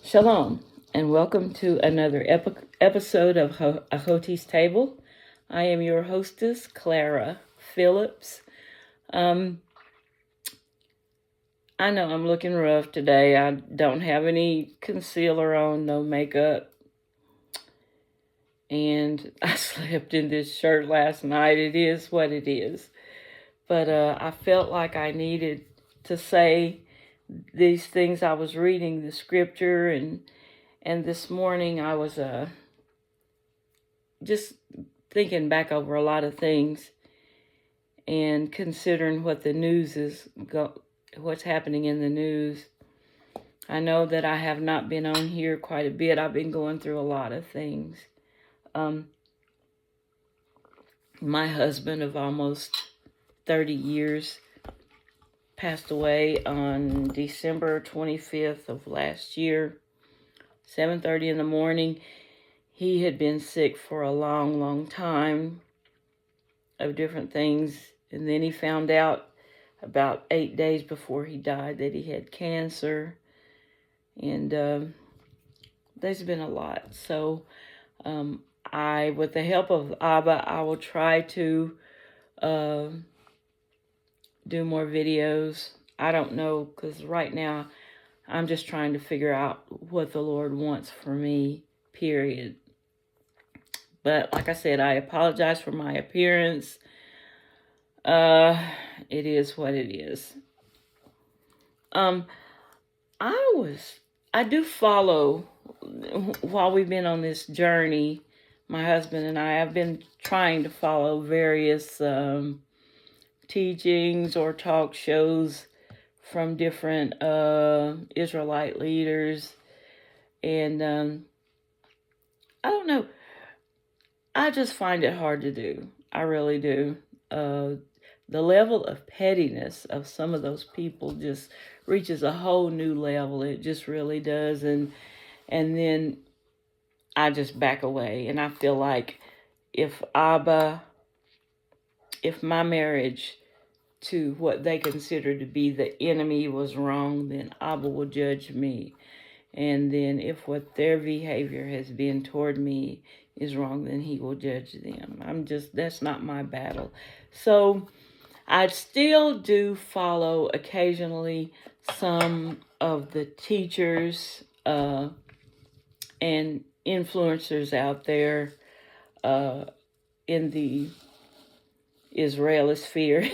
Shalom, and welcome to another episode of Ahoti's Table. I am your hostess, Clara Phillips. I know I'm looking rough today. I don't have any concealer on, no makeup. And I slept in this shirt last night. It is what it is. But I felt like I needed to say these things. I was reading the scripture, and this morning I was just thinking back over a lot of things and considering what the news what's happening in the news. I know that I have not been on here quite a bit. I've been going through a lot of things. My husband of almost 30 years passed away on December 25th of last year, 7:30 in the morning. He had been sick for a long, long time of different things. And then he found out about 8 days before he died that he had cancer. And there's been a lot. So with the help of Abba, I will try to do more videos. I don't know, because right now I'm just trying to figure out what the Lord wants for me, period. But like I said, I apologize for my appearance. It is what it is. I do follow, while we've been on this journey, my husband and I have been trying to follow various teachings or talk shows from different Israelite leaders. And I don't know. I just find it hard to do. I really do. The level of pettiness of some of those people just reaches a whole new level. It just really does. And then I just back away. And I feel like if my marriage to what they consider to be the enemy was wrong, then Abba will judge me. And then if what their behavior has been toward me is wrong, then he will judge them. That's not my battle. So I still do follow occasionally some of the teachers and influencers out there in the Israelitosphere,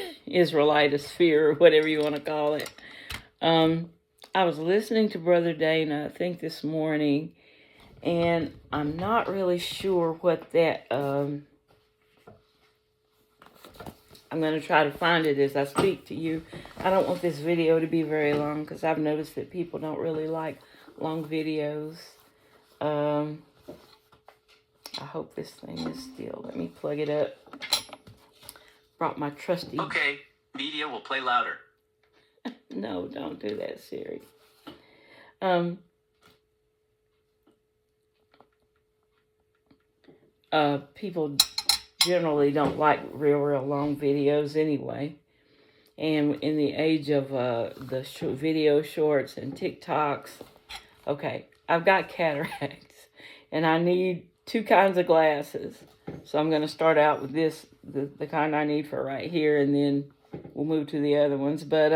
or whatever you want to call it. I was listening to Brother Dana, I think this morning, and I'm not really sure what that, I'm going to try to find it as I speak to you. I don't want this video to be very long, because I've noticed that people don't really like long videos. I hope this thing is still, let me plug it up. Brought my trusty... Okay, media will play louder. No, don't do that, Siri. People generally don't like real long videos anyway. And in the age of the video shorts and TikToks, okay, I've got cataracts, and I need 2 kinds of glasses. So I'm going to start out with this, the kind I need for right here, and then we'll move to the other ones. But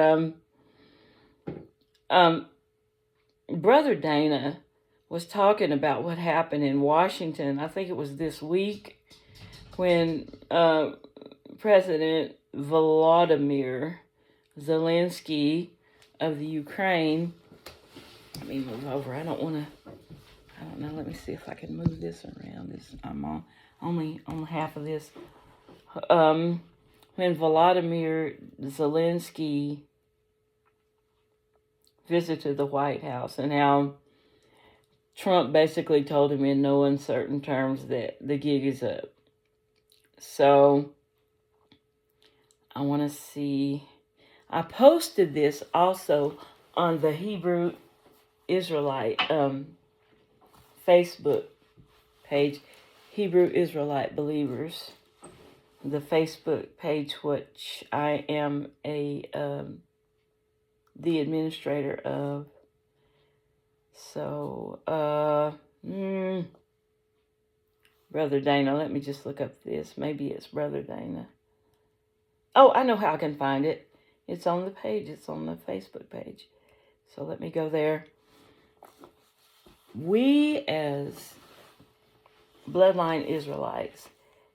Brother Dana was talking about what happened in Washington. I think it was this week when President Volodymyr Zelensky of the Ukraine. Let me move over. I don't know. Let me see if I can move this around. I'm only on half of this. When Volodymyr Zelensky visited the White House, and how Trump basically told him in no uncertain terms that the gig is up. So I want to see. I posted this also on the Hebrew Israelite Facebook page, Hebrew Israelite Believers, the Facebook page, which I am the administrator of. So, Brother Dana, let me just look up this. Maybe it's Brother Dana. Oh, I know how I can find it. It's on the page. It's on the Facebook page. So let me go there. We as Bloodline Israelites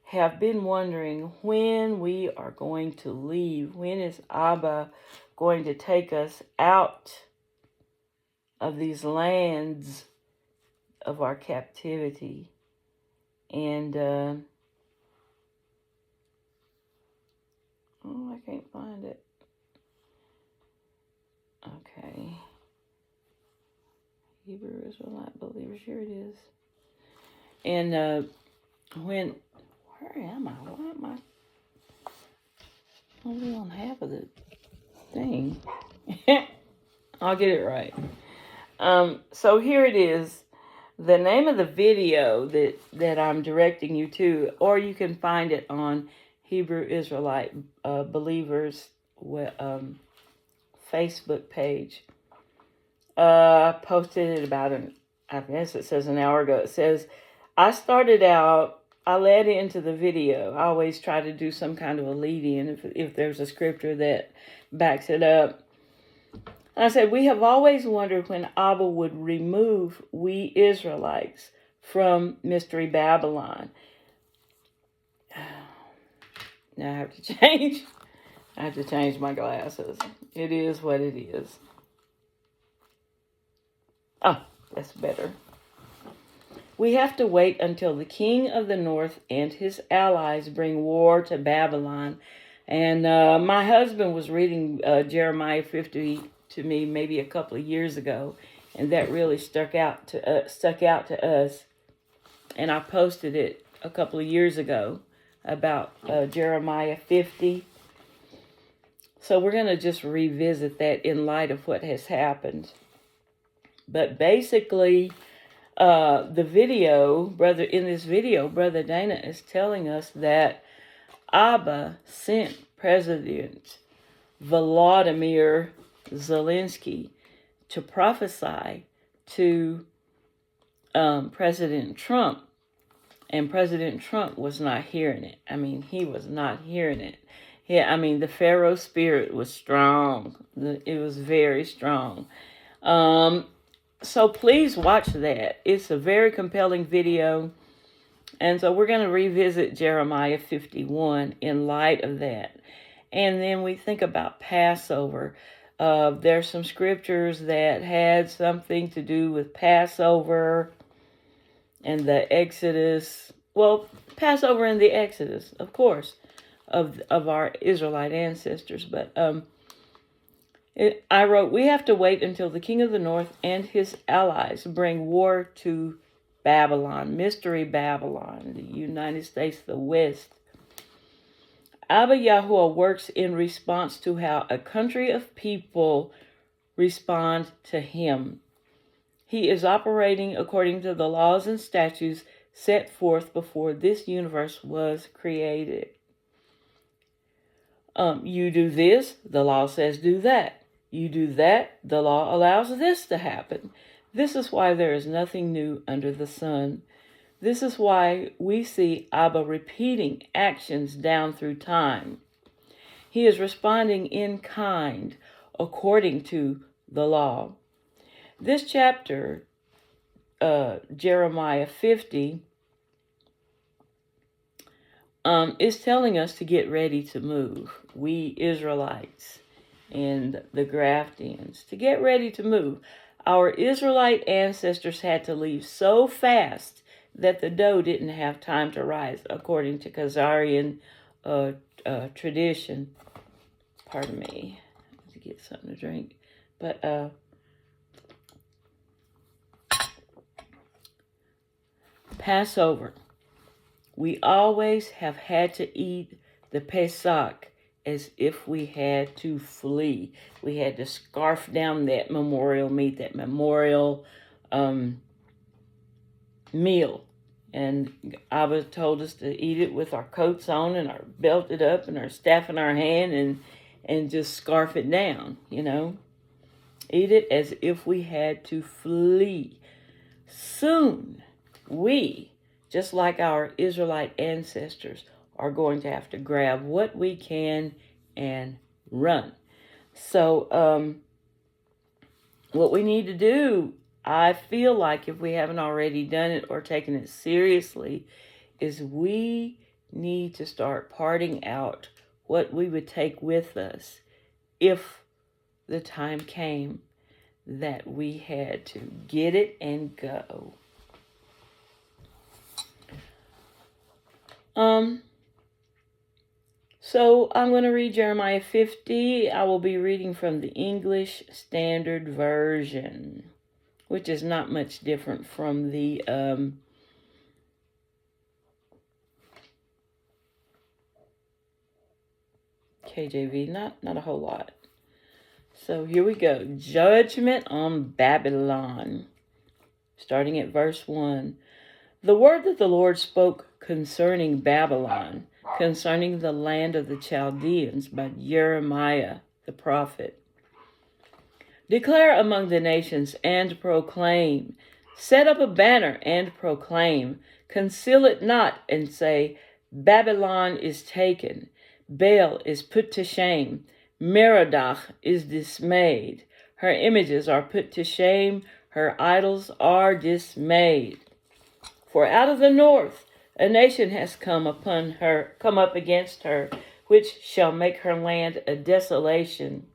have been wondering when we are going to leave. When is Abba going to take us out of these lands of our captivity? And, oh, I can't find it. Okay. Hebrew Israelite believers, here it is. And where am I? Why am I only on half of the thing? I'll get it right. So here it is. The name of the video that I'm directing you to, or you can find it on Hebrew Israelite Believers Facebook page. Posted it about I guess it says an hour ago. It says, I led into the video. I always try to do some kind of a lead in if there's a scripture that backs it up. And I said, we have always wondered when Abba would remove we Israelites from Mystery Babylon. Now I have to change. I have to change my glasses. It is what it is. Oh, that's better. We have to wait until the king of the north and his allies bring war to Babylon. And my husband was reading Jeremiah 50 to me maybe a couple of years ago, and that really stuck out to us. And I posted it a couple of years ago about Jeremiah 50. So we're going to just revisit that in light of what has happened. But basically, in this video, Brother Dana is telling us that Abba sent President Volodymyr Zelensky to prophesy to President Trump, and President Trump was not hearing it. I mean, he was not hearing it. Yeah, I mean, the Pharaoh spirit was strong. It was very strong. So please watch that. It's a very compelling video. And so we're going to revisit Jeremiah 51 in light of that. And then we think about Passover. There's some scriptures that had something to do with Passover and the Exodus. Well, Passover and the Exodus, of course, of our Israelite ancestors. But I wrote, we have to wait until the king of the north and his allies bring war to Babylon, Mystery Babylon, the United States, the West. Abba Yahuwah works in response to how a country of people respond to him. He is operating according to the laws and statutes set forth before this universe was created. You do this, the law says do that. You do that, the law allows this to happen. This is why there is nothing new under the sun. This is why we see Abba repeating actions down through time. He is responding in kind according to the law. This chapter, Jeremiah 50, is telling us to get ready to move. We Israelites and the Graftians, to get ready to move. Our Israelite ancestors had to leave so fast that the dough didn't have time to rise, according to Khazarian tradition. Pardon me, I have to get something to drink. But Passover. We always have had to eat the Pesach as if we had to flee. We had to scarf down that memorial meat, that memorial meal. And Abba told us to eat it with our coats on and our belted up and our staff in our hand and just scarf it down, you know. Eat it as if we had to flee. Soon, we, just like our Israelite ancestors, are going to have to grab what we can and run. So, what we need to do, I feel like if we haven't already done it or taken it seriously, is we need to start parting out what we would take with us if the time came that we had to get it and go. So I'm going to read Jeremiah 50. I will be reading from the English Standard Version, which is not much different from the KJV. Not a whole lot. So here we go. Judgment on Babylon. Starting at verse 1. The word that the Lord spoke concerning Babylon, concerning the land of the Chaldeans, by Jeremiah the prophet. Declare among the nations and proclaim. Set up a banner and proclaim. Conceal it not and say, Babylon is taken. Baal is put to shame. Merodach is dismayed. Her images are put to shame. Her idols are dismayed. For out of the north a nation has come up against her, which shall make her land a desolation,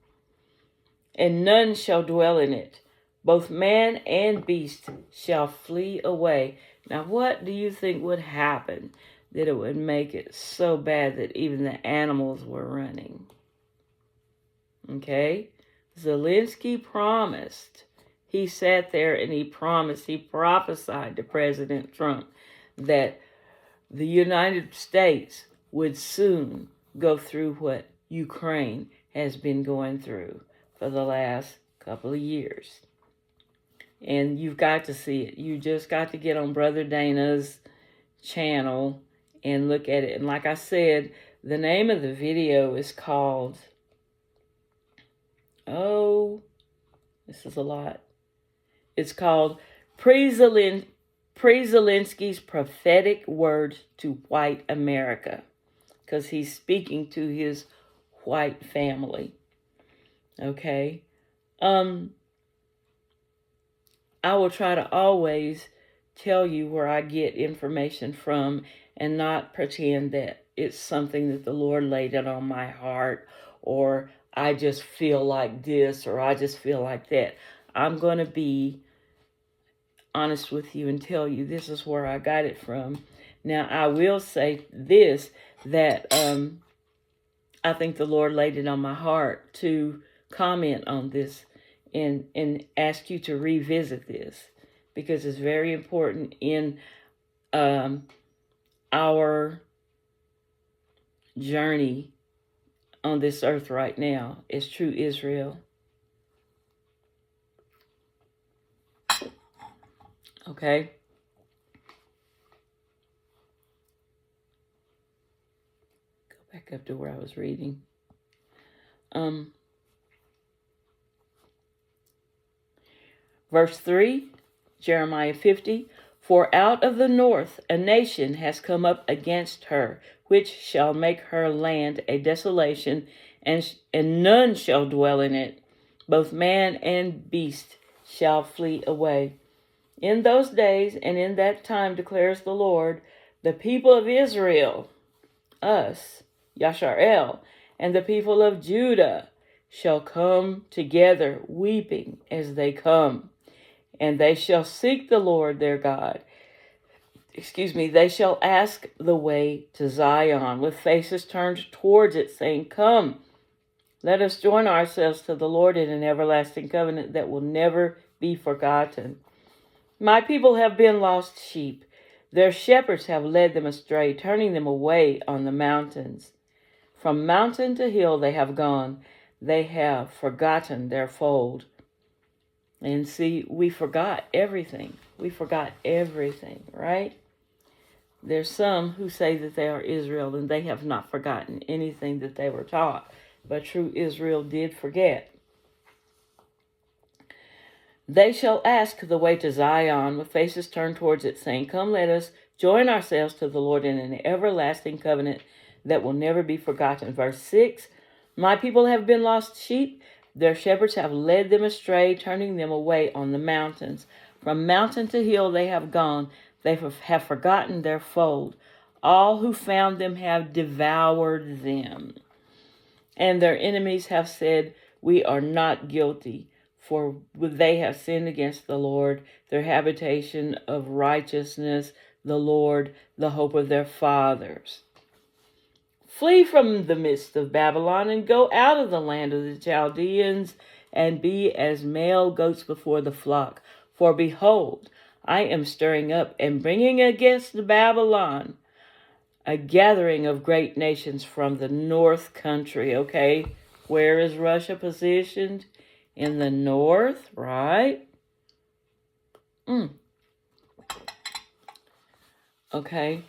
and none shall dwell in it. Both man and beast shall flee away. Now, what do you think would happen that it would make it so bad that even the animals were running? Okay? Zelensky promised. He sat there and he prophesied to President Trump that the United States would soon go through what Ukraine has been going through for the last couple of years. And you've got to see it. You just got to get on Brother Dana's channel and look at it. And like I said, the name of the video is called, this is a lot. It's called Zelensky's prophetic words to white America, because he's speaking to his white family. Okay? I will try to always tell you where I get information from and not pretend that it's something that the Lord laid it on my heart, or I just feel like this, or I just feel like that. I'm going to be honest with you and tell you this is where I got it from. Now, I will say this, that I think the Lord laid it on my heart to comment on this and ask you to revisit this, because it's very important in our journey on this earth right now as true Israel. Okay? Go back up to where I was reading. Verse 3, Jeremiah 50. For out of the north a nation has come up against her, which shall make her land a desolation, and none shall dwell in it. Both man and beast shall flee away. In those days and in that time, declares the Lord, the people of Israel, us, Yasharel, and the people of Judah shall come together, weeping as they come. And they shall seek the Lord their God. They shall ask the way to Zion, with faces turned towards it, saying, Come, let us join ourselves to the Lord in an everlasting covenant that will never be forgotten. My people have been lost sheep. Their shepherds have led them astray, turning them away on the mountains. From mountain to hill they have gone. They have forgotten their fold. And see, we forgot everything. We forgot everything, right? There's some who say that they are Israel and they have not forgotten anything that they were taught. But true Israel did forget. They shall ask the way to Zion with faces turned towards it, saying, Come, let us join ourselves to the Lord in an everlasting covenant that will never be forgotten. Verse 6, My people have been lost sheep. Their shepherds have led them astray, turning them away on the mountains. From mountain to hill they have gone. They have forgotten their fold. All who found them have devoured them. And their enemies have said, We are not guilty. For they have sinned against the Lord, their habitation of righteousness, the Lord, the hope of their fathers. Flee from the midst of Babylon and go out of the land of the Chaldeans and be as male goats before the flock. For behold, I am stirring up and bringing against Babylon a gathering of great nations from the north country. Okay, where is Russia positioned? In the north, right? Okay.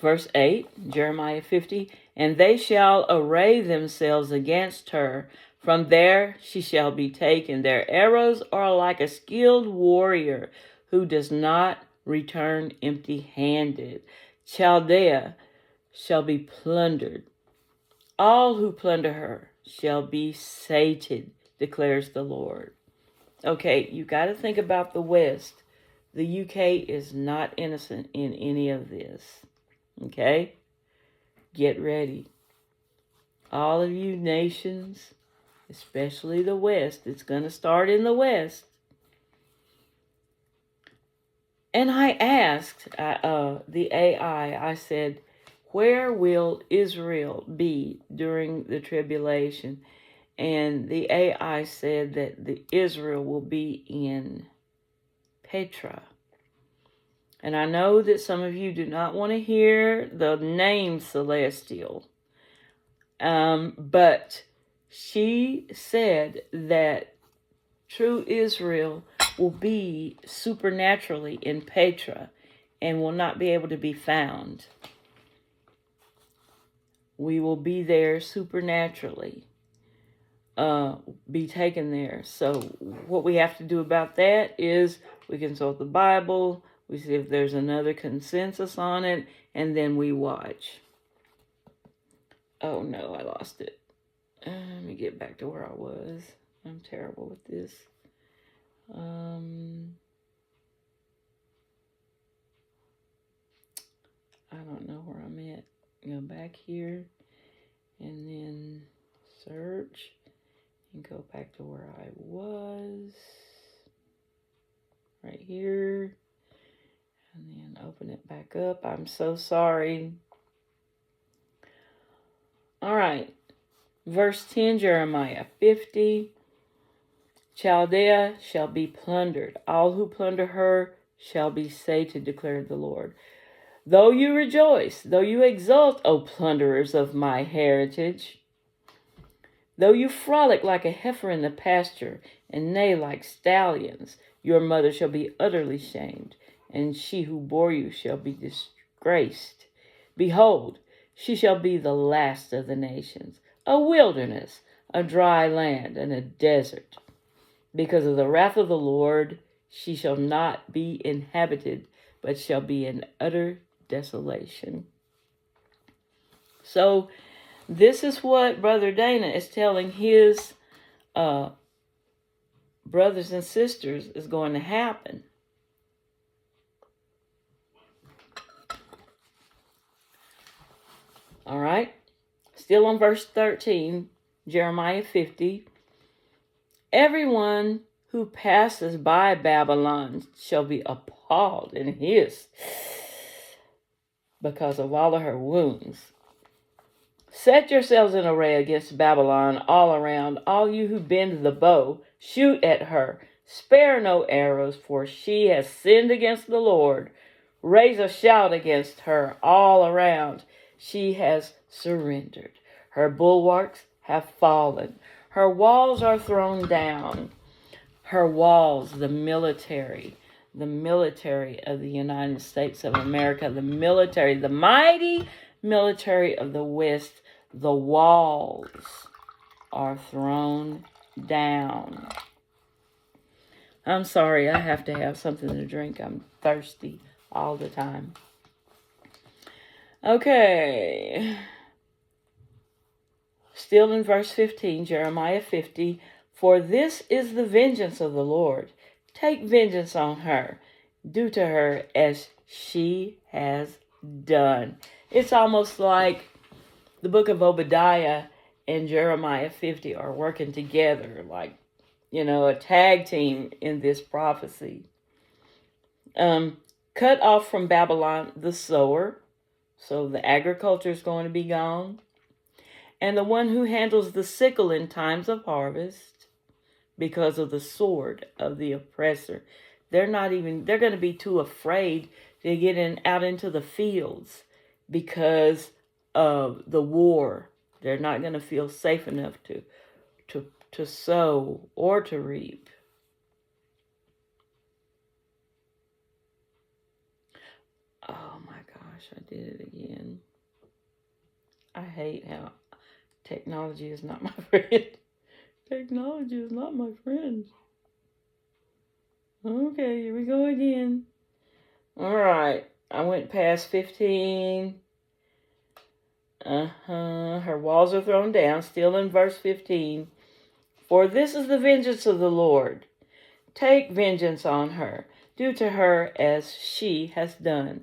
Verse 8, Jeremiah 50, And they shall array themselves against her. From there she shall be taken. Their arrows are like a skilled warrior who does not return empty-handed. Chaldea shall be plundered. All who plunder her shall be sated, declares the Lord. Okay, you got to think about the West. The UK is not innocent in any of this. Okay? Get ready. All of you nations, especially the West, it's going to start in the West. And I asked the AI, I said, where will Israel be during the tribulation? And the AI said that the Israel will be in Petra. And I know that some of you do not want to hear the name Celestial. But she said that true Israel will be supernaturally in Petra and will not be able to be found. We will be there supernaturally, be taken there. So what we have to do about that is we consult the Bible, we see if there's another consensus on it, and then we watch. Oh no, I lost it. Let me get back to where I was. I'm terrible with this. I don't know where I'm at. Go back here and then search and go back to where I was. Right here. And then open it back up. I'm so sorry. All right. Verse 10, Jeremiah 50. Chaldea shall be plundered. All who plunder her shall be sated, declared the Lord. Though you rejoice, though you exult, O plunderers of my heritage, though you frolic like a heifer in the pasture, and neigh like stallions, your mother shall be utterly shamed, and she who bore you shall be disgraced. Behold, she shall be the last of the nations, a wilderness, a dry land, and a desert. Because of the wrath of the Lord, she shall not be inhabited, but shall be in utter desolation. So this is what Brother Dana is telling his brothers and sisters is going to happen. All right. Still on verse 13, Jeremiah 50. Everyone who passes by Babylon shall be appalled and hiss because of all of her wounds. Set yourselves in array against Babylon all around, all you who bend the bow, shoot at her. Spare no arrows, for she has sinned against the Lord. Raise a shout against her all around. She has surrendered. Her bulwarks have fallen. Her walls are thrown down. Her walls, the military of the United States of America, the military, the mighty military of the West, the walls are thrown down. I'm sorry, I have to have something to drink. I'm thirsty all the time. Okay. Still in verse 15, Jeremiah 50. For this is the vengeance of the Lord. Take vengeance on her. Do to her as she has done. It's almost like the book of Obadiah and Jeremiah 50 are working together, like, a tag team in this prophecy. Cut off from Babylon the sower, so the agriculture is going to be gone, and the one who handles the sickle in times of harvest, because of the sword of the oppressor. They're going to be too afraid to get out into the fields because of the war. They're not going to feel safe enough to sow or to reap. Oh my gosh, I did it again. I hate how technology is not my friend. Technology is not my friend. Okay, here we go again. All right, I went past 15. Her walls are thrown down, still in verse 15. For this is the vengeance of the Lord. Take vengeance on her. Do to her as she has done.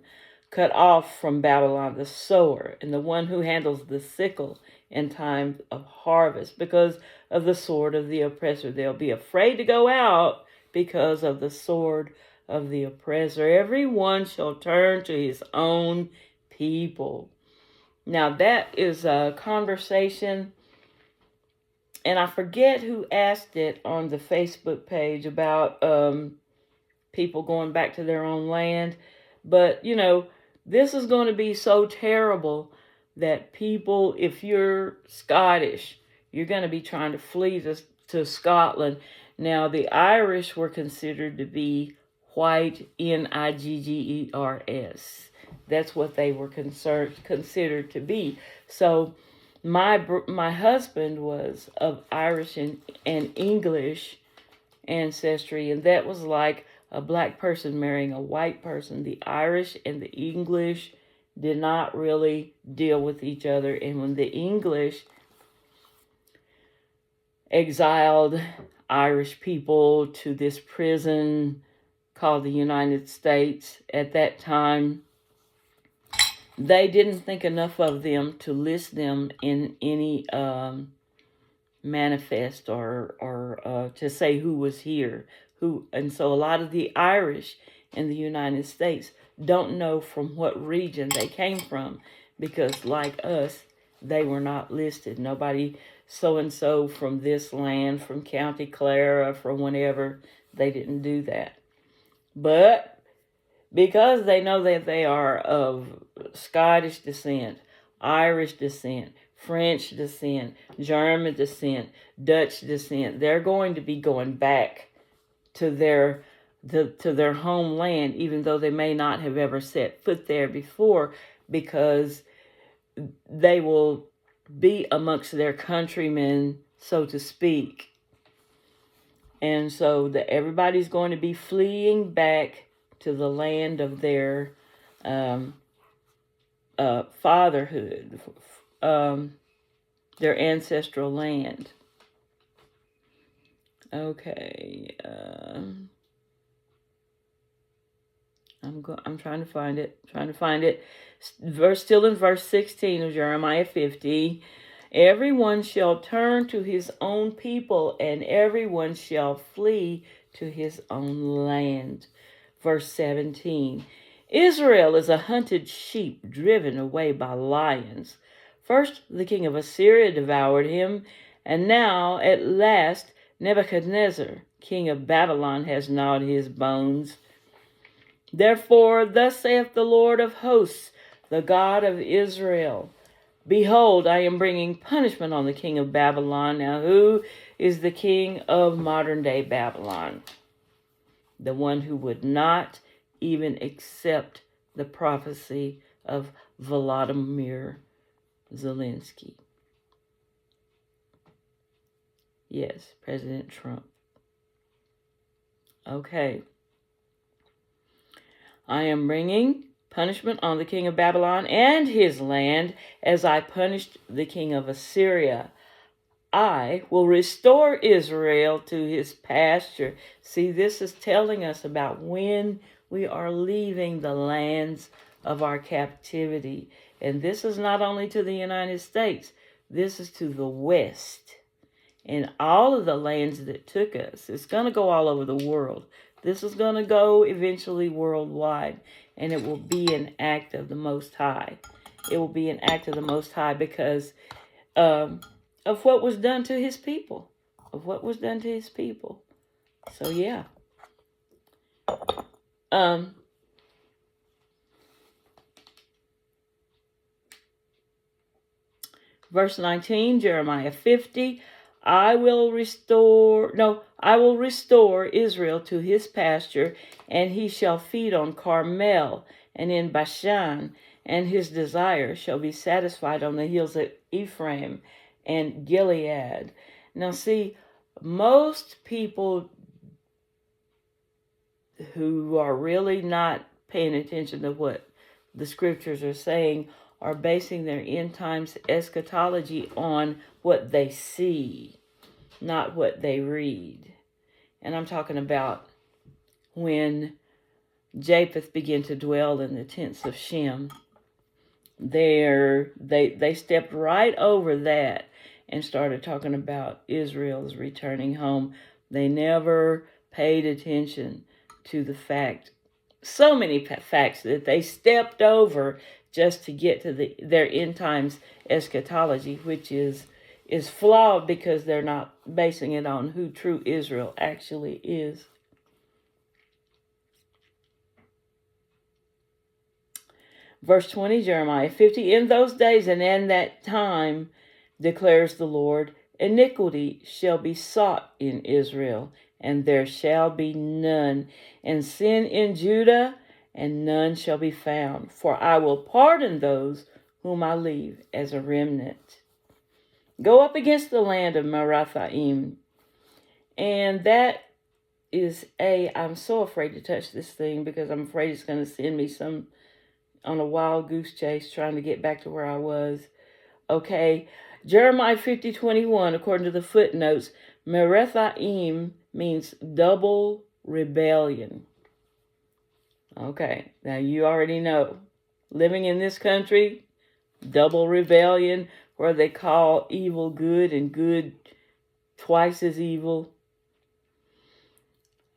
Cut off from Babylon the sower and the one who handles the sickle in time of harvest because of the sword of the oppressor. They'll be afraid to go out because of the sword of the oppressor. Everyone shall turn to his own people. Now that is a conversation, and I forget who asked it on the Facebook page about people going back to their own land. But, this is going to be so terrible that people, if you're Scottish, you're going to be trying to flee to Scotland. Now, the Irish were considered to be white, Niggers. That's what they were considered to be. So my husband was of Irish and English ancestry, and that was like a black person marrying a white person. The Irish and the English did not really deal with each other, and when the English exiled Irish people to this prison called the United States at that time, they didn't think enough of them to list them in any manifest or to say who was here. And so a lot of the Irish in the United States don't know from what region they came from because, like us, they were not listed. Nobody so-and-so from this land, from County Clara, from whenever, they didn't do that. But because they know that they are of Scottish descent, Irish descent, French descent, German descent, Dutch descent, they're going to be going back to their homeland, even though they may not have ever set foot there before, because they will be amongst their countrymen, so to speak. And so everybody's going to be fleeing back to the land of their fatherhood, their ancestral land. Okay. I'm trying to find it. Still in verse 16 of Jeremiah 50. Everyone shall turn to his own people, and everyone shall flee to his own land. Verse 17. Israel is a hunted sheep driven away by lions. First, the king of Assyria devoured him, and now, at last, Nebuchadnezzar, king of Babylon, has gnawed his bones. Therefore, thus saith the Lord of hosts, the God of Israel, behold, I am bringing punishment on the king of Babylon. Now, who is the king of modern-day Babylon? The one who would not even accept the prophecy of Volodymyr Zelensky. Yes, President Trump. Okay. I am bringing punishment on the king of Babylon and his land as I punished the king of Assyria. I will restore Israel to his pasture. See, this is telling us about when we are leaving the lands of our captivity. And this is not only to the United States, this is to the West. And all of the lands that took us, it's going to go all over the world. This is going to go eventually worldwide, and it will be an act of the Most High. It will be an act of the Most High because of what was done to his people. Of what was done to his people. So, yeah. Verse 19, Jeremiah 50. I will restore Israel to his pasture, and he shall feed on Carmel and in Bashan, and his desire shall be satisfied on the hills of Ephraim and Gilead. Now see, most people who are really not paying attention to what the scriptures are saying are basing their end times eschatology on what they see, not what they read. And I'm talking about when Japheth began to dwell in the tents of Shem. They stepped right over that and started talking about Israel's returning home. They never paid attention to the fact, so many facts that they stepped over just to get to their end times eschatology, which is flawed because they're not basing it on who true Israel actually is. Verse 20, Jeremiah 50, in those days and in that time, declares the Lord, iniquity shall be sought in Israel, and there shall be none, and sin in Judah, and none shall be found. For I will pardon those whom I leave as a remnant. Go up against the land of Merathaim. And that is I'm so afraid to touch this thing because I'm afraid it's going to send me on a wild goose chase trying to get back to where I was. Okay, Jeremiah 50:21, according to the footnotes, Merathaim means double rebellion. Okay, now you already know. Living in this country, double rebellion, where they call evil good and good twice as evil.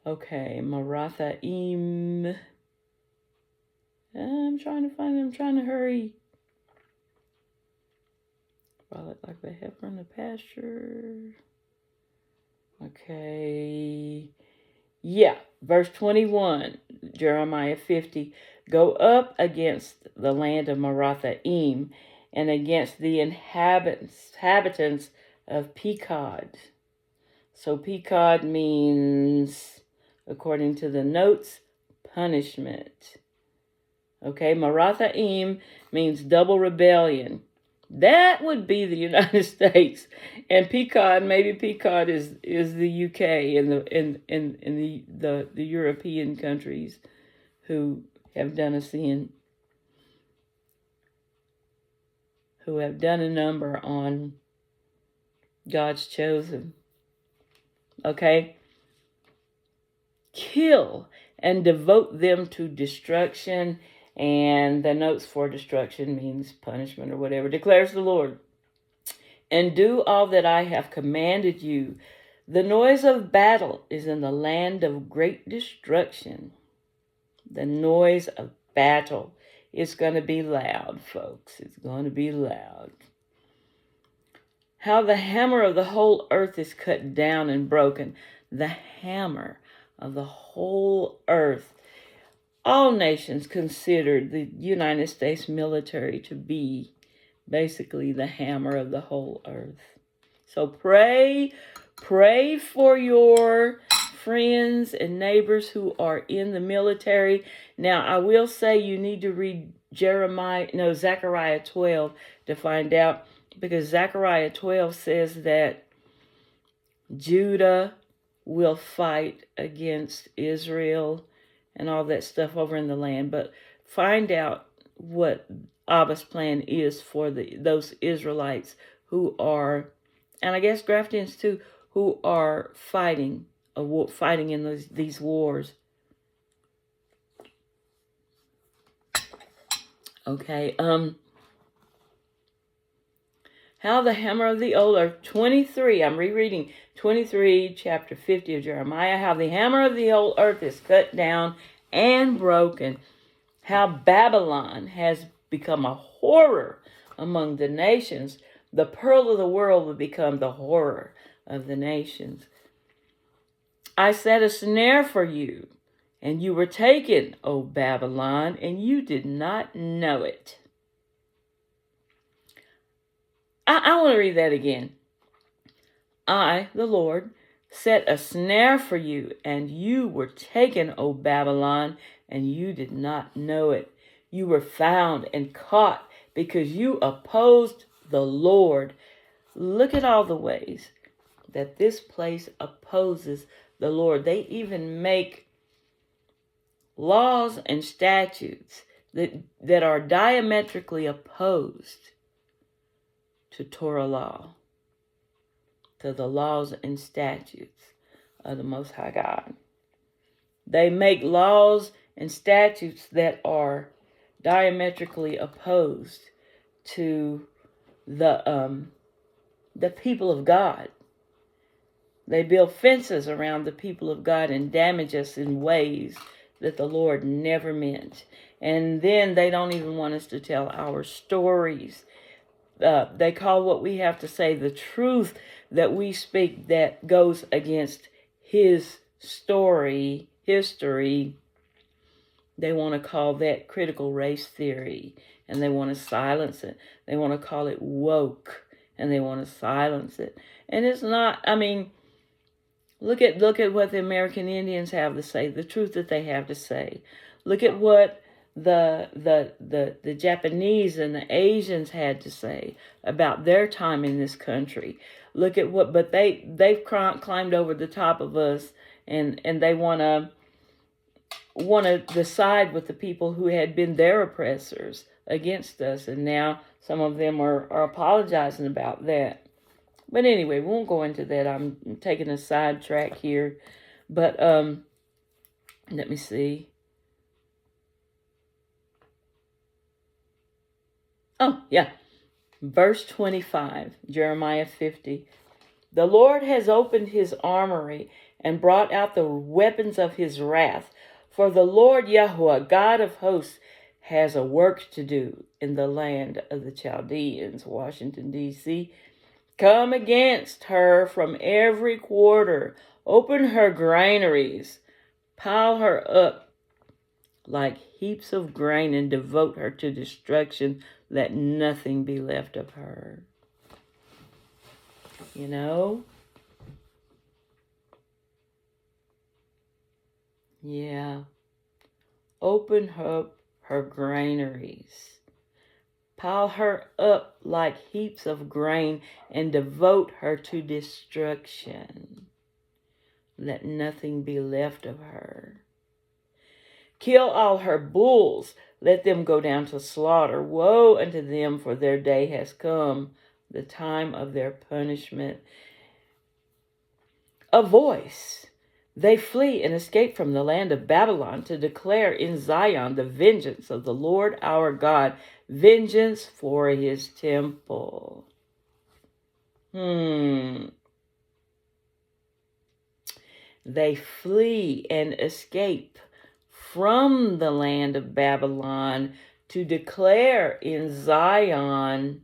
Okay, Merathaim. I'm trying to hurry. Frolic like the heifer in the pasture. Okay. Yeah, verse 21, Jeremiah 50. Go up against the land of Merathaim and against the inhabitants of Pekod. So Pekod means, according to the notes, punishment. Okay, Merathaim means double rebellion. That would be the United States, and maybe Pekod is the UK and the European countries who have done a sin, who have done a number on God's chosen. Okay, kill and devote them to destruction. And the notes for destruction means punishment or whatever, declares the Lord. And do all that I have commanded you. The noise of battle is in the land of great destruction. The noise of battle is going to be loud, folks. It's going to be loud. How the hammer of the whole earth is cut down and broken. The hammer of the whole earth. All nations considered the United States military to be basically the hammer of the whole earth. So pray for your friends and neighbors who are in the military. Now, I will say you need to read Zechariah 12 to find out, because Zechariah 12 says that Judah will fight against Israel and all that stuff over in the land. But find out what Abba's plan is for those Israelites who are, and I guess Graftians too, who are fighting in these wars. Okay, how the hammer of the old earth, 23, I'm rereading 23, chapter 50 of Jeremiah, how the hammer of the old earth is cut down and broken, how Babylon has become a horror among the nations. The pearl of the world will become the horror of the nations. I set a snare for you, and you were taken, O Babylon, and you did not know it. I want to read that again. I, the Lord, set a snare for you, and you were taken, O Babylon, and you did not know it. You were found and caught because you opposed the Lord. Look at all the ways that this place opposes the Lord. They even make laws and statutes that are diametrically opposed to Torah law, to the laws and statutes of the Most High God. They make laws and statutes that are diametrically opposed to the people of God. They build fences around the people of God and damage us in ways that the Lord never meant. And then they don't even want us to tell our stories. They call what we have to say the truth that we speak that goes against his story, history. They want to call that critical race theory, and they want to silence it. They want to call it woke, and they want to silence it. And it's not, I mean, look at what the American Indians have to say, the truth that they have to say. Look at what the Japanese and the Asians had to say about their time in this country. Look at but they've climbed over the top of us, and they want to decide with the people who had been their oppressors against us, and now some of them are apologizing about that. But anyway, we won't go into that. I'm taking a sidetrack here, but let me see. Oh, yeah. Verse 25, Jeremiah 50. The Lord has opened his armory and brought out the weapons of his wrath. For the Lord Yahweh, God of hosts, has a work to do in the land of the Chaldeans, Washington, D.C. Come against her from every quarter. Open her granaries. Pile her up like heaps of grain and devote her to destruction. Let nothing be left of her. You know? Yeah. Open up her granaries. Pile her up like heaps of grain and devote her to destruction. Let nothing be left of her. Kill all her bulls. Let them go down to slaughter. Woe unto them, for their day has come, the time of their punishment. A voice. They flee and escape from the land of Babylon to declare in Zion the vengeance of the Lord our God, vengeance for his temple. They flee and escape from the land of Babylon to declare in Zion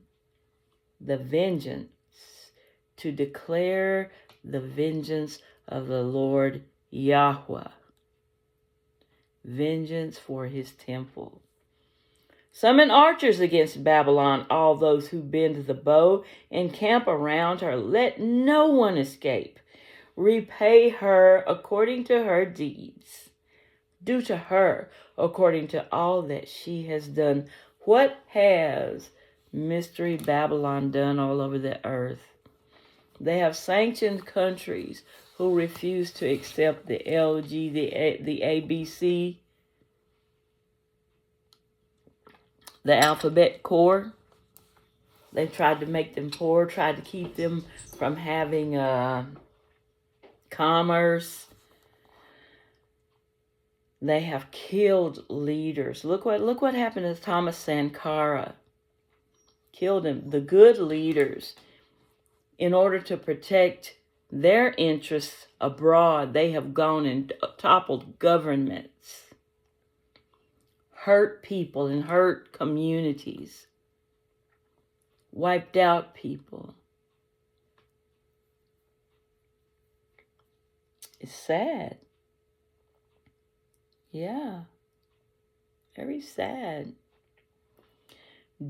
the vengeance, to declare the vengeance of the Lord Yahweh, vengeance for his temple. Summon archers against Babylon, all those who bend the bow, and camp around her. Let no one escape. Repay her according to her deeds. Do to her according to all that she has done. What has Mystery Babylon done all over the earth? They have sanctioned countries who refuse to accept the LG, the ABC, the alphabet core. They've tried to make them poor, tried to keep them from having commerce. They have killed leaders. Look what happened to Thomas Sankara. Killed him. The good leaders, in order to protect their interests abroad, they have gone and toppled governments, hurt people and hurt communities, wiped out people. It's sad. Yeah, very sad.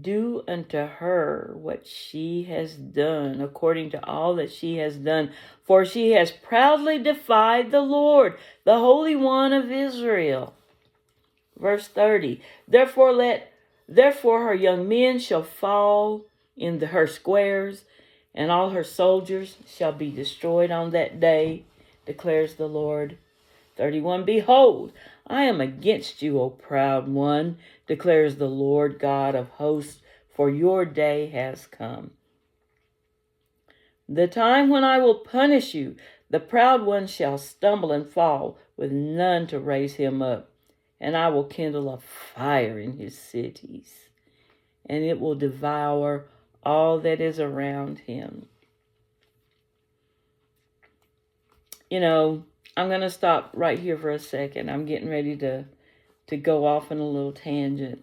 Do unto her what she has done, according to all that she has done. For she has proudly defied the Lord, the Holy One of Israel. Verse 30. Therefore her young men shall fall in her squares, and all her soldiers shall be destroyed on that day, declares the Lord. 31. Behold, I am against you, O proud one, declares the Lord God of hosts, for your day has come. The time when I will punish you, the proud one shall stumble and fall, with none to raise him up. And I will kindle a fire in his cities, and it will devour all that is around him. You know, I'm going to stop right here for a second. I'm getting ready to go off on a little tangent.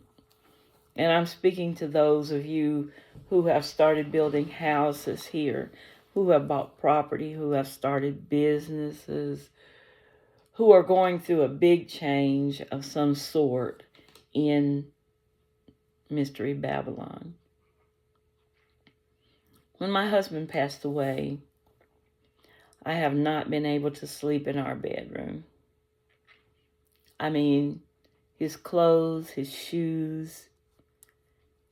And I'm speaking to those of you who have started building houses here, who have bought property, who have started businesses, who are going through a big change of some sort in Mystery Babylon. When my husband passed away, I have not been able to sleep in our bedroom. I mean, his clothes, his shoes,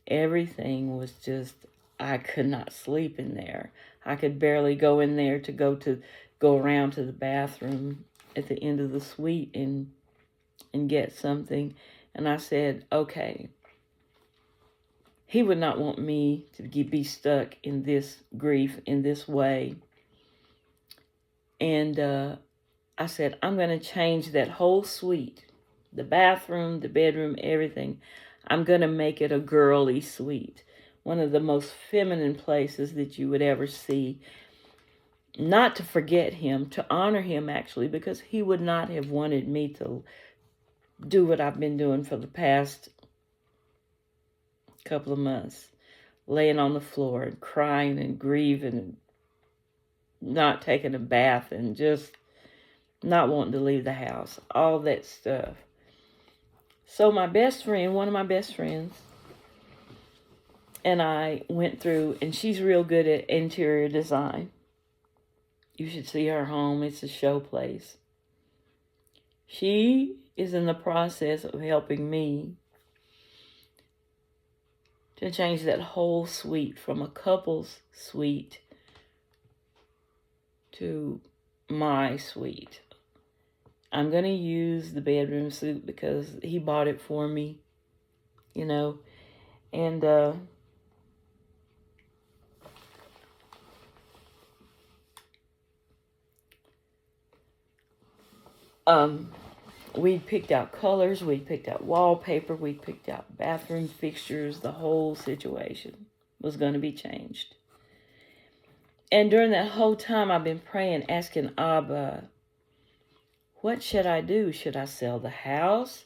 everything was just, I could not sleep in there. I could barely go in there to go around to the bathroom at the end of the suite and get something. And I said, okay, he would not want me to be stuck in this grief in this way. And I said, I'm going to change that whole suite, the bathroom, the bedroom, everything. I'm going to make it a girly suite, one of the most feminine places that you would ever see. Not to forget him, to honor him actually, because he would not have wanted me to do what I've been doing for the past couple of months, laying on the floor and crying and grieving and not taking a bath and just not wanting to leave the house, all that stuff. So my best friend, one of my best friends, and I went through, and she's real good at interior design. You should see her home. It's a show place. She is in the process of helping me to change that whole suite from a couple's suite to my suite. I'm going to use the bedroom suite because he bought it for me, you know, and we picked out colors, we picked out wallpaper, we picked out bathroom fixtures. The whole situation was going to be changed. And during that whole time, I've been praying, asking Abba, what should I do? Should I sell the house?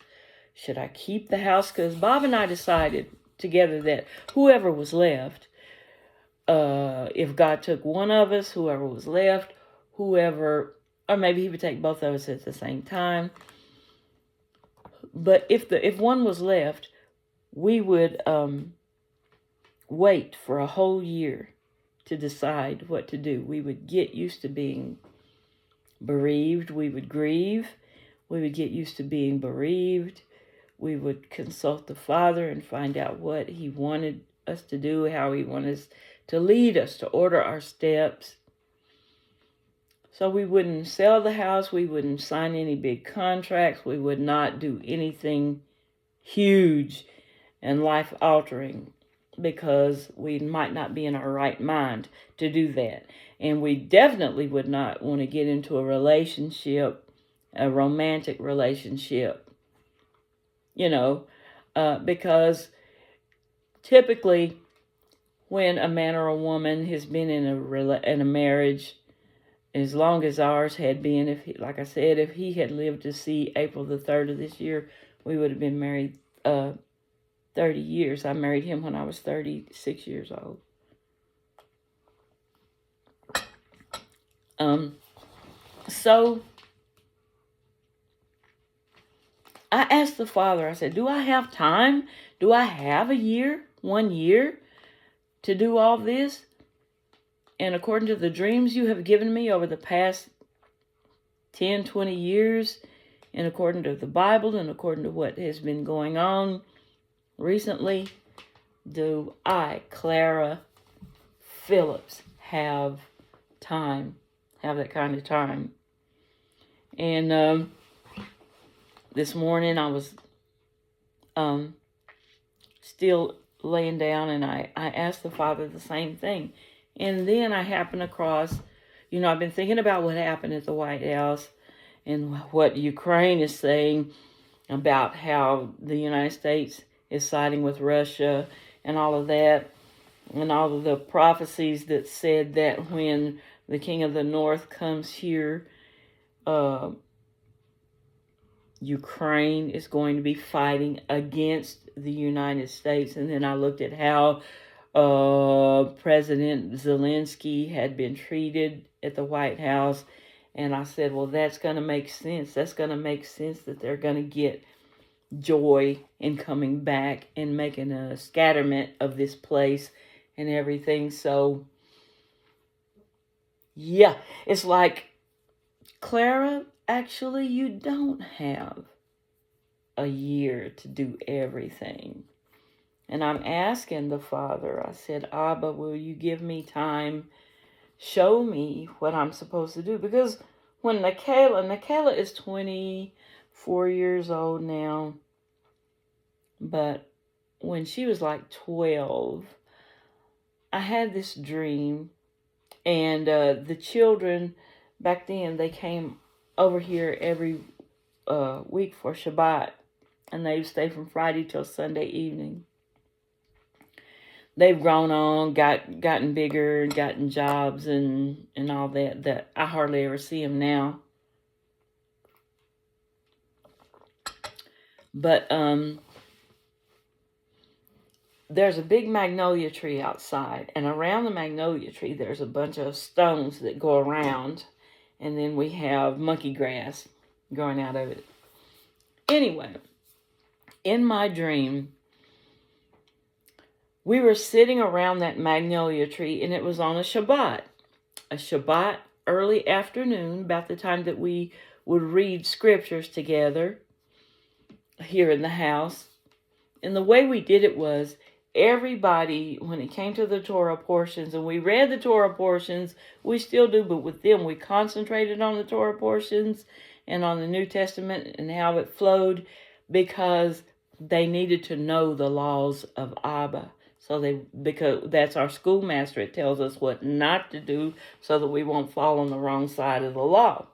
Should I keep the house? Because Bob and I decided together that whoever was left, if God took one of us, whoever was left, or maybe he would take both of us at the same time. But if one was left, we would wait for a whole year to decide what to do. We would get used to being bereaved. We would grieve. We would get used to being bereaved. We would consult the Father and find out what he wanted us to do, how he wanted us to lead us, to order our steps. So we wouldn't sell the house. We wouldn't sign any big contracts. We would not do anything huge and life-altering because we might not be in our right mind to do that. And we definitely would not want to get into a relationship, a romantic relationship, because typically when a man or a woman has been in a marriage, as long as ours had been, like I said, if he had lived to see April the 3rd of this year, we would have been married 30 years. I married him when I was 36 years old. So I asked the Father, I said, do I have time? Do I have 1 year to do all this? And according to the dreams you have given me over the past 10, 20 years, and according to the Bible and according to what has been going on recently, do I, Clara Phillips, have that kind of time? And this morning I was still laying down, and I asked the Father the same thing. And then I happened across, I've been thinking about what happened at the White House and what Ukraine is saying about how the United States is siding with Russia and all of that, and all of the prophecies that said that when the King of the North comes here, Ukraine is going to be fighting against the United States. And then I looked at how President Zelensky had been treated at the White House, and I said, well, that's going to make sense. That's going to make sense that they're going to get joy in coming back and making a scatterment of this place and everything. So, yeah, it's like, Clara, actually, you don't have a year to do everything. And I'm asking the Father, I said, Abba, will you give me time? Show me what I'm supposed to do. Because when Nikayla is 24 years old now, but when she was like 12, I had this dream, and the children back then, they came over here every week for Shabbat, and they would stay from Friday till Sunday evening. They've grown on, gotten bigger, gotten jobs and all that I hardly ever see them now. But there's a big magnolia tree outside, and around the magnolia tree there's a bunch of stones that go around, and then we have monkey grass growing out of it. Anyway, in my dream, we were sitting around that magnolia tree, and it was on a Shabbat early afternoon, about the time that we would read scriptures together here in the house. And the way we did it was, everybody, when it came to the Torah portions, and we read the Torah portions, we still do, but with them, we concentrated on the Torah portions and on the New Testament and how it flowed, because they needed to know the laws of Abba. Because that's our schoolmaster. It tells us what not to do so that we won't fall on the wrong side of the law.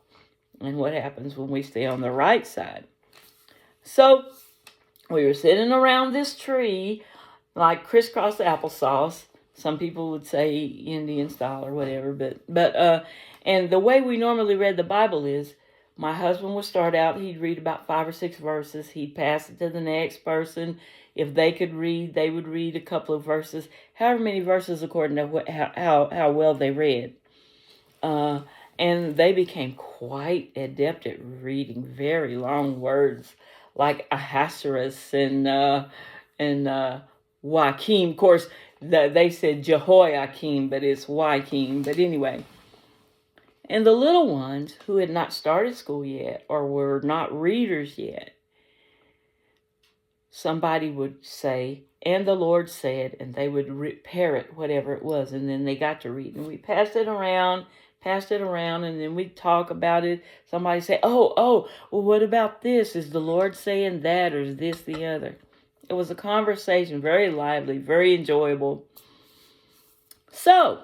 And what happens when we stay on the right side. So we were sitting around this tree like crisscross applesauce. Some people would say Indian style or whatever. But and the way we normally read the Bible is, my husband would start out, he'd read about 5 or 6 verses. He'd pass it to the next person. If they could read, they would read a couple of verses, however many verses according to how well they read. And they became quite adept at reading very long words, like Ahasuerus and Joachim. Of course, they said Jehoiakim, but it's Joachim. But anyway. And the little ones who had not started school yet or were not readers yet, somebody would say, and the Lord said, and they would parrot whatever it was, and then they got to read. And we passed it around, passed it around, and then we'd talk about it. Somebody say, well, what about this? Is the Lord saying that, or is this the other? It was a conversation, very lively, very enjoyable. So,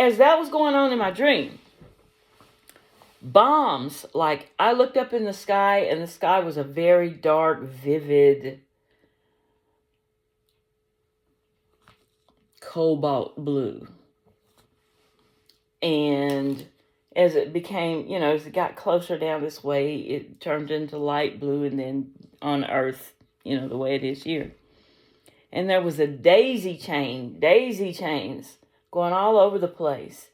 as that was going on in my dream, bombs, like I looked up in the sky, and the sky was a very dark, vivid cobalt blue. And as it became, as it got closer down this way, it turned into light blue, and then on Earth, the way it is here. And there was a daisy chains going all over the place.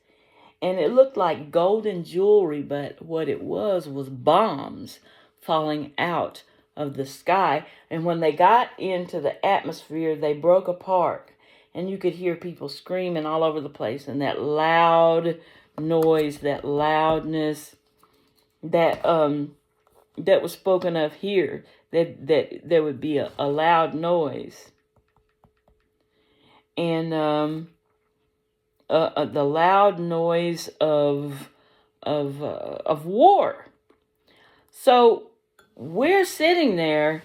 And it looked like golden jewelry, but what it was bombs falling out of the sky. And when they got into the atmosphere, they broke apart. And you could hear people screaming all over the place. And that loud noise, that loudness that was spoken of here, that there would be a loud noise. And the loud noise of war. So we're sitting there,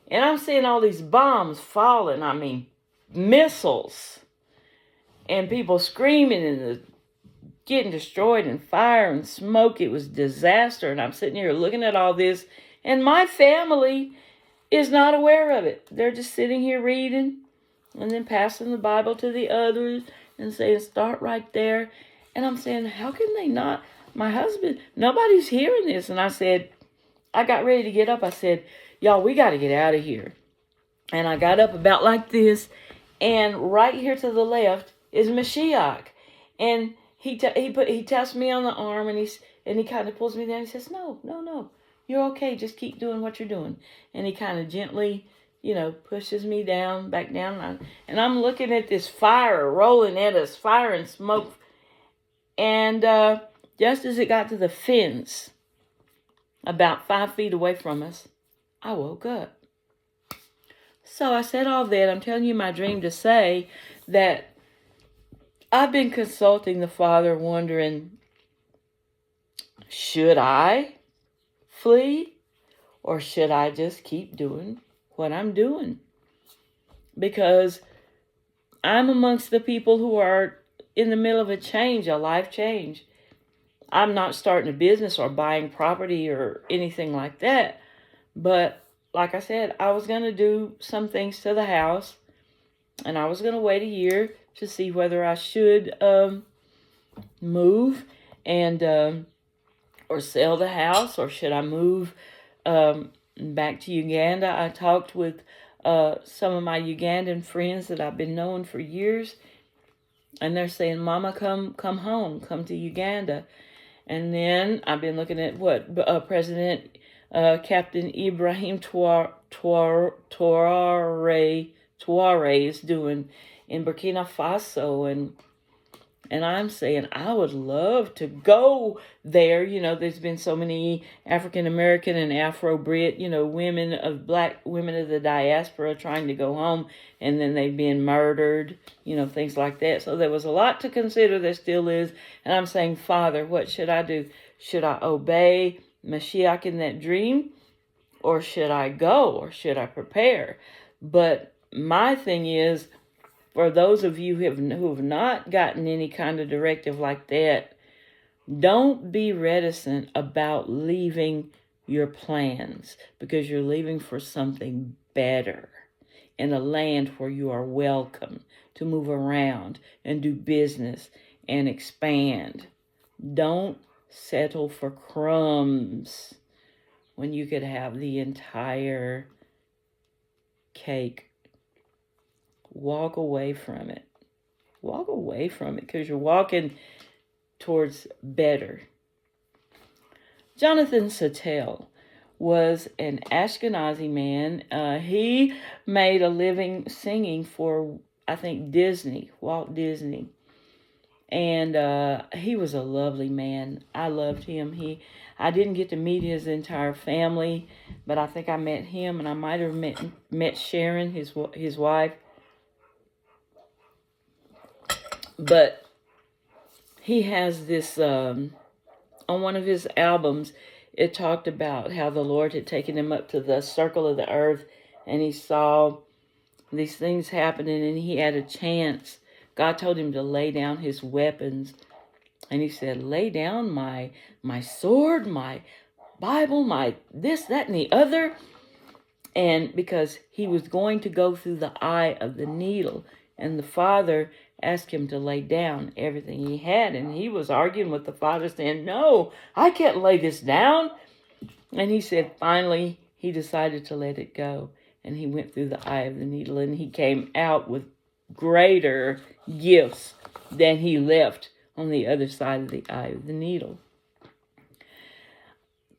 and I'm seeing all these bombs falling. I mean, missiles, and people screaming and getting destroyed, and fire and smoke. It was disaster. And I'm sitting here looking at all this, and my family is not aware of it. They're just sitting here reading, and then passing the Bible to the others and saying, start right there. And I'm saying, how can they not? My husband, nobody's hearing this. And I said, I got ready to get up. I said, y'all, we got to get out of here. And I got up about like this. And right here to the left is Mashiach. And he taps me on the arm, and he kind of pulls me down. He says, no, you're okay. Just keep doing what you're doing. And he kind of gently, pushes me back down. And I'm looking at this fire rolling at us, fire and smoke. And just as it got to the fence, about 5 feet away from us, I woke up. So I said all that. I'm telling you my dream to say that I've been consulting the Father, wondering, should I flee, or should I just keep doing what I'm doing? Because I'm amongst the people who are in the middle of a life change. I'm not starting a business or buying property or anything like that. But like I said, I was going to do some things to the house, and I was going to wait a year to see whether I should move and or sell the house, or should I move back to Uganda. I talked with some of my Ugandan friends that I've been knowing for years, and they're saying, Mama, come home, come to Uganda. And then I've been looking at what President Captain Ibrahim Traoré is doing in Burkina Faso, and I'm saying I would love to go there. There's been so many African American and Afro-Brit, black women of the diaspora trying to go home, and then they've been murdered, things like that. So there was a lot to consider. There still is. And I'm saying, Father, what should I do? Should I obey Mashiach in that dream? Or should I go? Or should I prepare? But my thing is, for those of you who have not gotten any kind of directive like that, don't be reticent about leaving your plans, because you're leaving for something better in a land where you are welcome to move around and do business and expand. Don't settle for crumbs when you could have the entire cake. Walk away from it. Walk away from it, because you're walking towards better. Jonathan Sattel was an Ashkenazi man. He made a living singing for, I think, Walt Disney. And he was a lovely man. I loved him. I didn't get to meet his entire family, but I think I met him, and I might have met Sharon, his wife. But he has this on one of his albums, it talked about how the Lord had taken him up to the circle of the earth, and he saw these things happening, and he had a chance. God told him to lay down his weapons, and he said, lay down my sword, my Bible, my this, that, and the other. And because he was going to go through the eye of the needle, and the Father asked him to lay down everything he had, and he was arguing with the Father, saying, no, I can't lay this down. And he said, finally, he decided to let it go, and he went through the eye of the needle, and he came out with greater gifts than he left on the other side of the eye of the needle.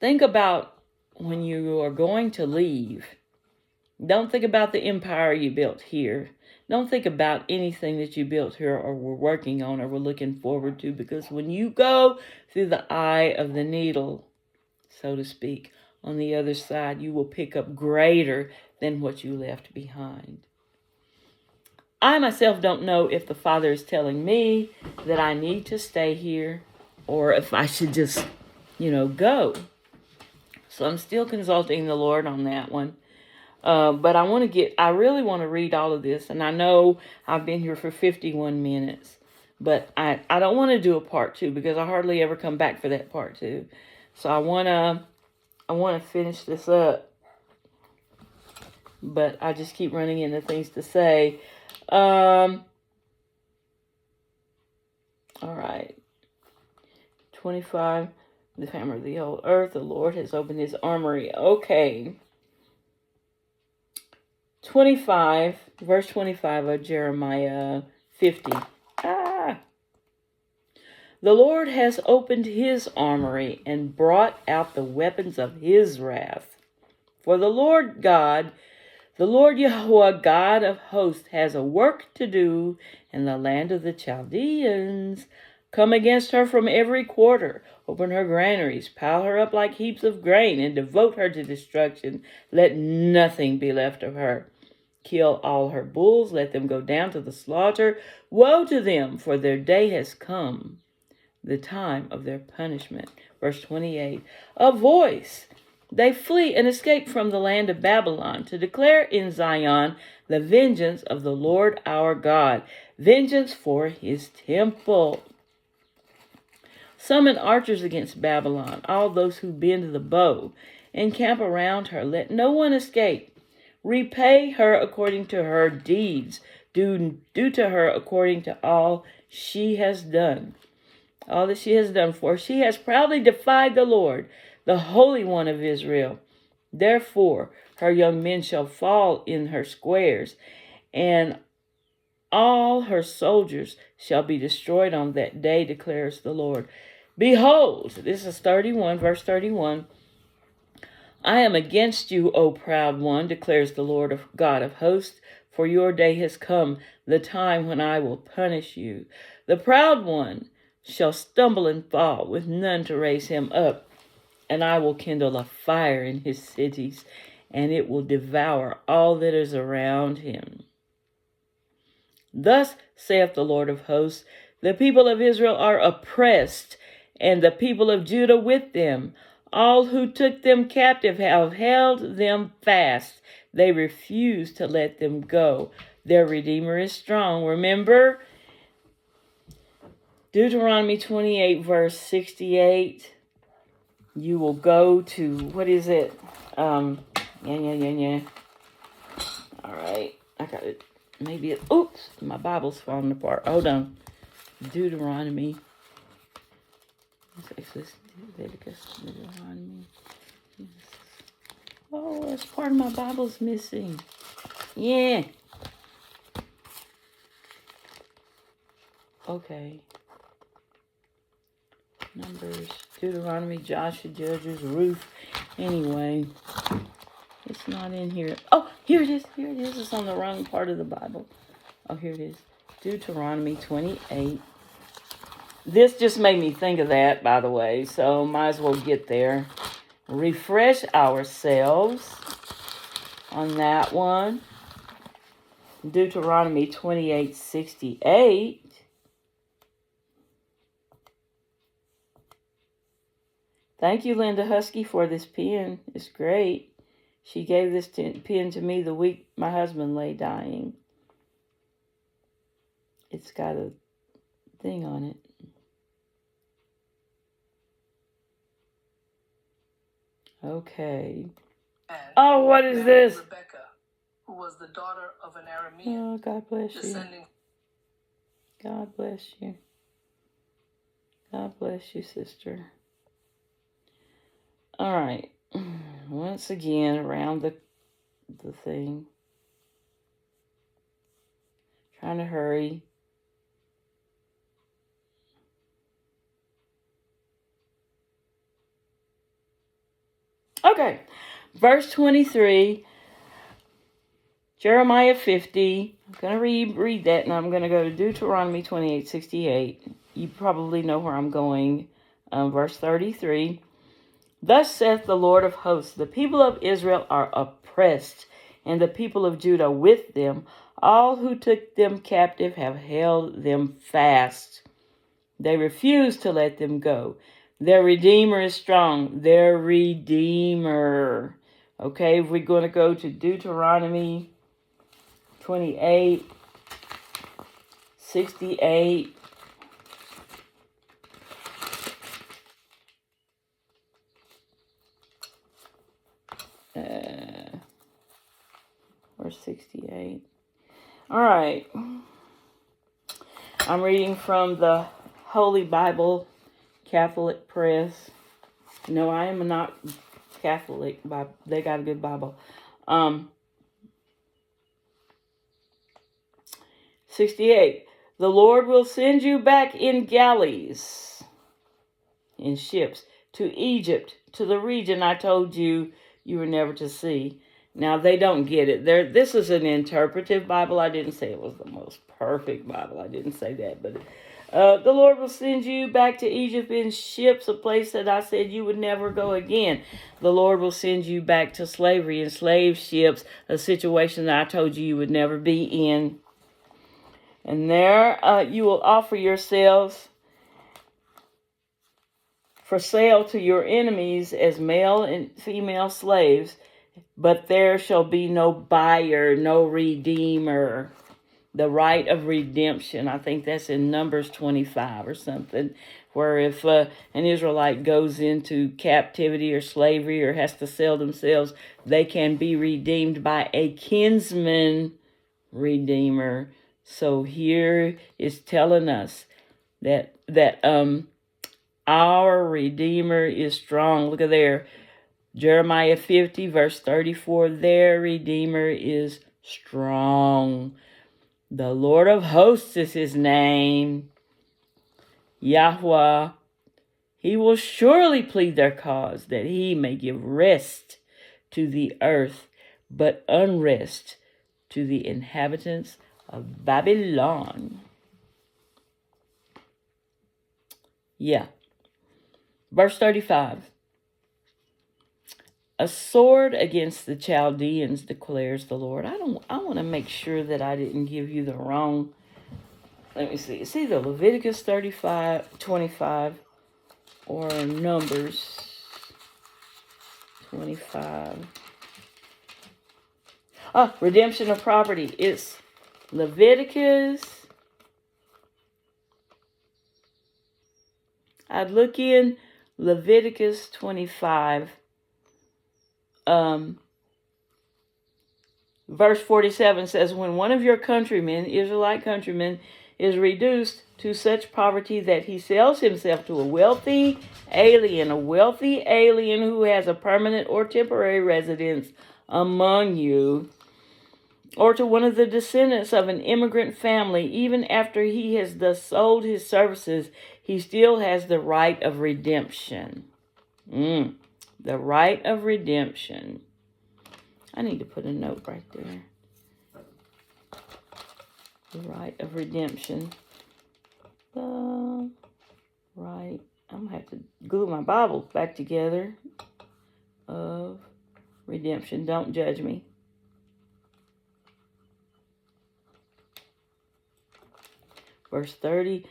Think about when you are going to leave. Don't think about the empire you built here. Don't think about anything that you built here or were working on or were looking forward to, because when you go through the eye of the needle, so to speak, on the other side, you will pick up greater than what you left behind. I myself don't know if the Father is telling me that I need to stay here or if I should just, go. So I'm still consulting the Lord on that one. But I really want to read all of this. And I know I've been here for 51 minutes. But I don't want to do a part 2 because I hardly ever come back for that part 2. So I want to finish this up. But I just keep running into things to say. All right. 25. The hammer of the whole earth. The Lord has opened his armory. Okay. 25, verse 25 of Jeremiah 50. The Lord has opened his armory and brought out the weapons of his wrath. For the Lord Yahweh, God of hosts, has a work to do in the land of the Chaldeans. Come against her from every quarter. Open her granaries, pile her up like heaps of grain, and devote her to destruction. Let nothing be left of her. Kill all her bulls, let them go down to the slaughter. Woe to them, for their day has come, the time of their punishment. Verse 28, a voice. They flee and escape from the land of Babylon to declare in Zion the vengeance of the Lord our God, vengeance for his temple. Summon archers against Babylon, all those who bend the bow, encamp around her. Let no one escape. Repay her according to her deeds. Do to her according to all she has done. All that she has done, for she has proudly defied the Lord, the Holy One of Israel. Therefore, her young men shall fall in her squares, and all her soldiers shall be destroyed on that day, declares the Lord. Behold, this is 31, verse 31. I am against you, O proud one, declares the Lord God of hosts, for your day has come, the time when I will punish you. The proud one shall stumble and fall, with none to raise him up, and I will kindle a fire in his cities, and it will devour all that is around him. Thus saith the Lord of hosts, the people of Israel are oppressed, and the people of Judah with them. All who took them captive have held them fast. They refuse to let them go. Their Redeemer is strong. Remember Deuteronomy 28, verse 68. You will go to, what is it? All right. I got it. Maybe it, oops, my Bible's falling apart. Hold on. Deuteronomy. Exodus, Leviticus, Deuteronomy. Oh, that's part of my Bible's missing. Yeah. Okay. Numbers, Deuteronomy, Joshua, Judges, Ruth. Anyway, it's not in here. Oh, here it is. Here it is. It's on the wrong part of the Bible. Oh, here it is. Deuteronomy 28. This just made me think of that, by the way, so might as well get there. Refresh ourselves on that one. Deuteronomy 28:68. Thank you, Linda Husky, for this pen. It's great. She gave this pen to me the week my husband lay dying. It's got a thing on it. Okay. Oh, what is this? Rebecca, who was the daughter of an Aramean. Oh, God bless you. Descending. God bless you. God bless you, sister. All right. Once again, around the thing. Trying to hurry. Okay. Verse 23. Jeremiah 50. I'm going to read that, and I'm going to go to Deuteronomy 28:68. You probably know where I'm going. Verse 33. Thus saith the Lord of hosts, the people of Israel are oppressed, and the people of Judah with them. All who took them captive have held them fast. They refuse to let them go. Their Redeemer is strong. Their Redeemer. Okay, we're going to go to Deuteronomy 28:68. Verse 68. All right. I'm reading from the Holy Bible Catholic Press. No, I am not Catholic, but they got a good Bible. 68. The Lord will send you back in galleys, in ships, to Egypt, to the region I told you you were never to see. Now, they don't get it. This is an interpretive Bible. I didn't say it was the most perfect Bible. I didn't say that. But the Lord will send you back to Egypt in ships, a place that I said you would never go again. The Lord will send you back to slavery in slave ships, a situation that I told you would never be in. And there you will offer yourselves for sale to your enemies as male and female slaves. But there shall be no buyer, no redeemer. The right of redemption. I think that's in Numbers 25 or something. Where if an Israelite goes into captivity or slavery or has to sell themselves, they can be redeemed by a kinsman redeemer. So here is telling us that our Redeemer is strong. Look at there. Jeremiah 50, verse 34, their Redeemer is strong. The Lord of hosts is his name. Yahweh. He will surely plead their cause, that he may give rest to the earth, but unrest to the inhabitants of Babylon. Yeah. Verse 35. A sword against the Chaldeans, declares the Lord. I want to make sure that I didn't give you the wrong. Let me see. It's either Leviticus 25 or Numbers 25. Redemption of property. It's Leviticus. I'd look in Leviticus 25. Verse 47 says, when one of your countrymen, Israelite countrymen, is reduced to such poverty that he sells himself to a wealthy alien who has a permanent or temporary residence among you, or to one of the descendants of an immigrant family, even after he has thus sold his services, he still has the right of redemption. The right of redemption. I need to put a note right there. The right of redemption. The right. I'm going to have to glue my Bible back together. Of redemption. Don't judge me. Verse 30.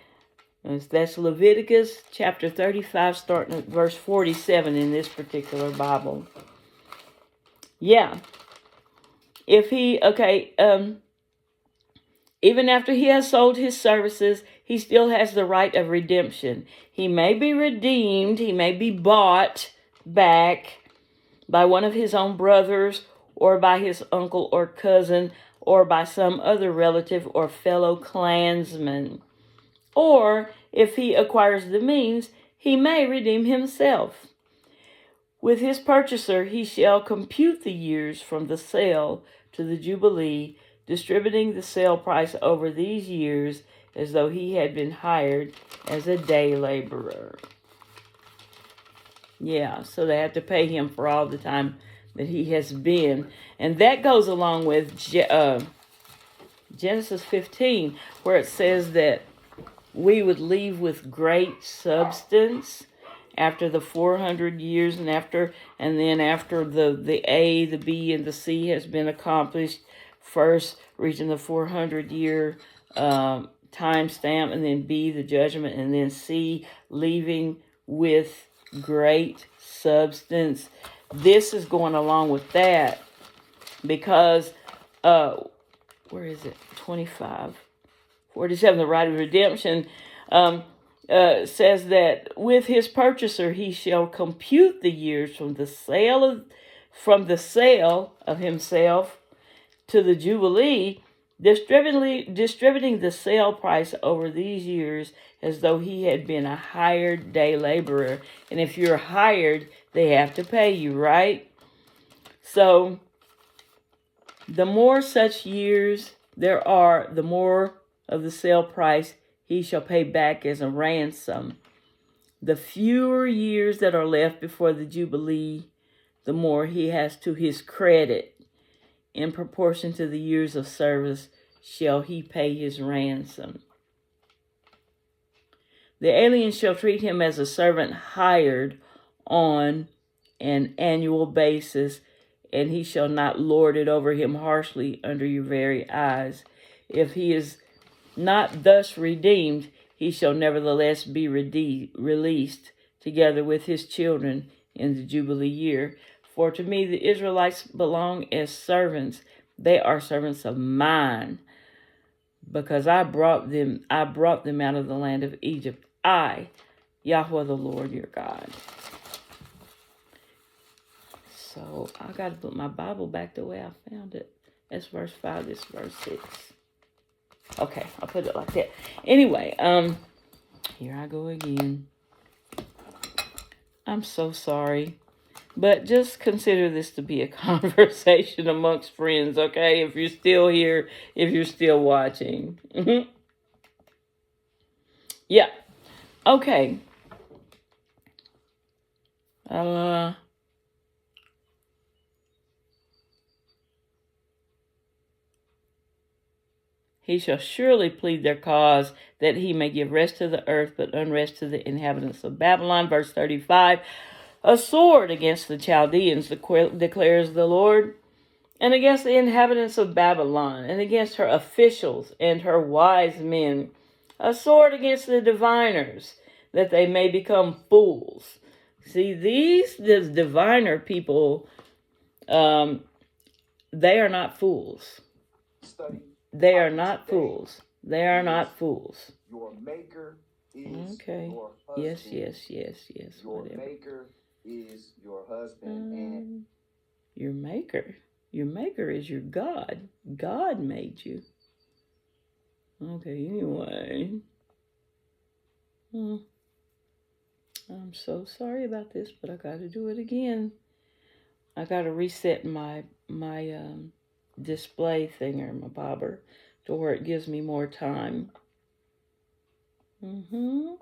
That's Leviticus chapter 35, starting at verse 47 in this particular Bible. Yeah. If he, even after he has sold his services, he still has the right of redemption. He may be redeemed, he may be bought back by one of his own brothers, or by his uncle or cousin, or by some other relative or fellow clansman. Or, if he acquires the means, he may redeem himself. With his purchaser he shall compute the years from the sale to the Jubilee, distributing the sale price over these years as though he had been hired as a day laborer. Yeah, so they have to pay him for all the time that he has been. And that goes along with Genesis 15, where it says that we would leave with great substance after the 400 years, and then after the A, the B, and the C has been accomplished, first reaching the 400-year time stamp, and then B, the judgment, and then C, leaving with great substance. This is going along with that because, where is it? 25. 47, the right of redemption, says that with his purchaser he shall compute the years from the sale of himself to the Jubilee, distributing the sale price over these years as though he had been a hired day laborer. And if you're hired, they have to pay you, right? So the more such years there are, the more of the sale price he shall pay back as a ransom. The fewer years that are left before the Jubilee, the more he has to his credit. In proportion to the years of service shall he pay his ransom. The alien shall treat him as a servant hired on an annual basis, and he shall not lord it over him harshly under your very eyes. If he is not thus redeemed, he shall nevertheless be released together with his children in the Jubilee year. For to me the Israelites belong as servants. They are servants of mine, because I brought them out of the land of Egypt. I, Yahweh the Lord your God. So I got to put my Bible back the way I found it. That's verse 5, this is verse 6. Okay, I'll put it like that. Anyway, here I go again. I'm so sorry. But just consider this to be a conversation amongst friends, okay? If you're still here, if you're still watching. Yeah. Okay. He shall surely plead their cause, that he may give rest to the earth, but unrest to the inhabitants of Babylon. Verse 35, a sword against the Chaldeans, declares the Lord, and against the inhabitants of Babylon, and against her officials and her wise men. A sword against the diviners, that they may become fools. See, these diviner people, they are not fools. They are not fools. They are not fools. Your maker is okay. your husband. Yes. Your maker is your husband. And your maker. Your maker is your God. God made you. Okay, anyway. I'm so sorry about this, but I got to do it again. I got to reset my display thinger, my bobber, to where it gives me more time. I'm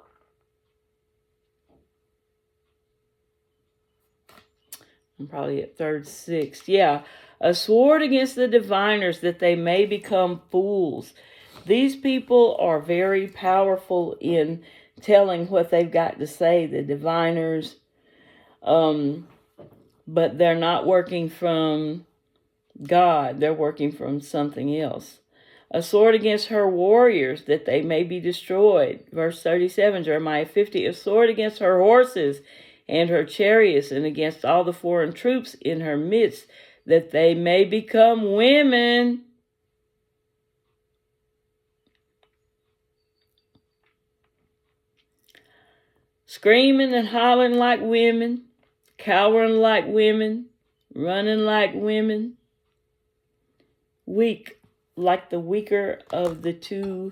probably at third, sixth. Yeah. A sword against the diviners, that they may become fools. These people are very powerful in telling what they've got to say, the diviners. But they're not working from God. They're working from something else. A sword against her warriors, that they may be destroyed. Verse 37, Jeremiah 50. A sword against her horses and her chariots, and against all the foreign troops in her midst, that they may become women. Screaming and hollering like women, cowering like women, running like women, weak like the weaker of the two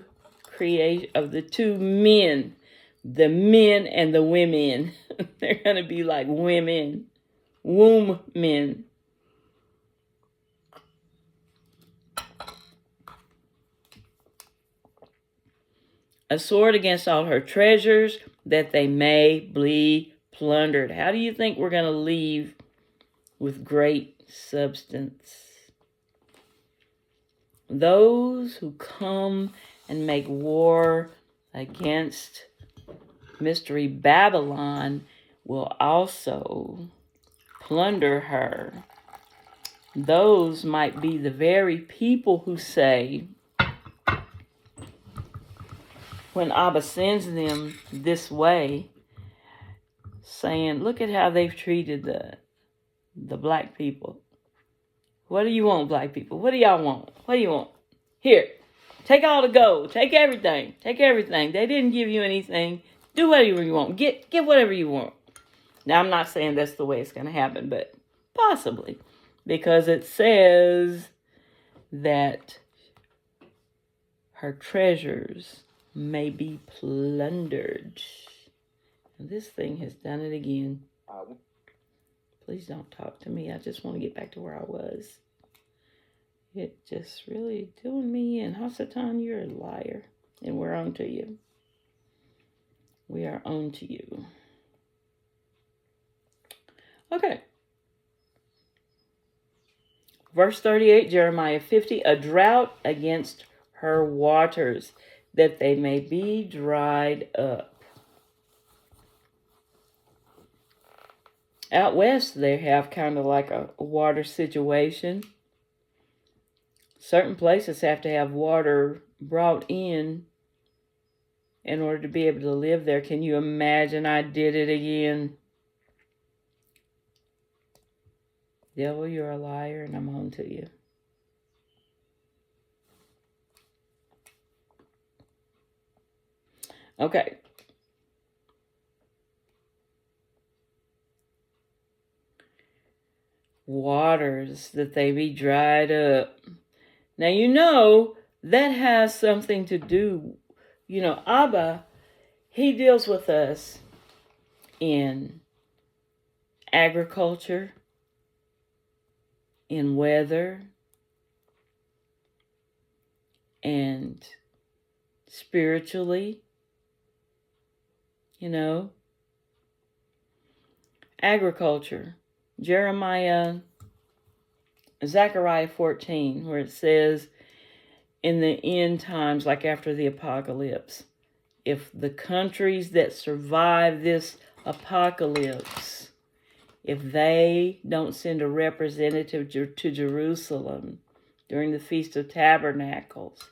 men, the men and the women. They're going to be like women, womb men. A sword against all her treasures, that they may be plundered. How do you think we're going to leave with great substance? Those who come and make war against Mystery Babylon will also plunder her. Those might be the very people who say, when Abba sends them this way, saying, look at how they've treated the black people. What do you want, black people? What do y'all want? What do you want? Here, take all the gold. Take everything. Take everything. They didn't give you anything. Do whatever you want. Get whatever you want. Now, I'm not saying that's the way it's going to happen, but possibly. Because it says that her treasures may be plundered. And this thing has done it again. Please don't talk to me. I just want to get back to where I was. It just really doing me in. Hasatan, you're a liar. And we're on to you. We are on to you. Okay. Verse 38, Jeremiah 50. A drought against her waters, that they may be dried up. Out west, they have kind of like a water situation. Certain places have to have water brought in order to be able to live there. Can you imagine? I did it again. Devil, you're a liar, and I'm on to you. Okay. Waters, that they be dried up. Now, you know, that has something to do, Abba, he deals with us in agriculture, in weather, and spiritually, agriculture. Zechariah 14, where it says, in the end times, like after the apocalypse, if the countries that survive this apocalypse, if they don't send a representative to Jerusalem during the Feast of Tabernacles,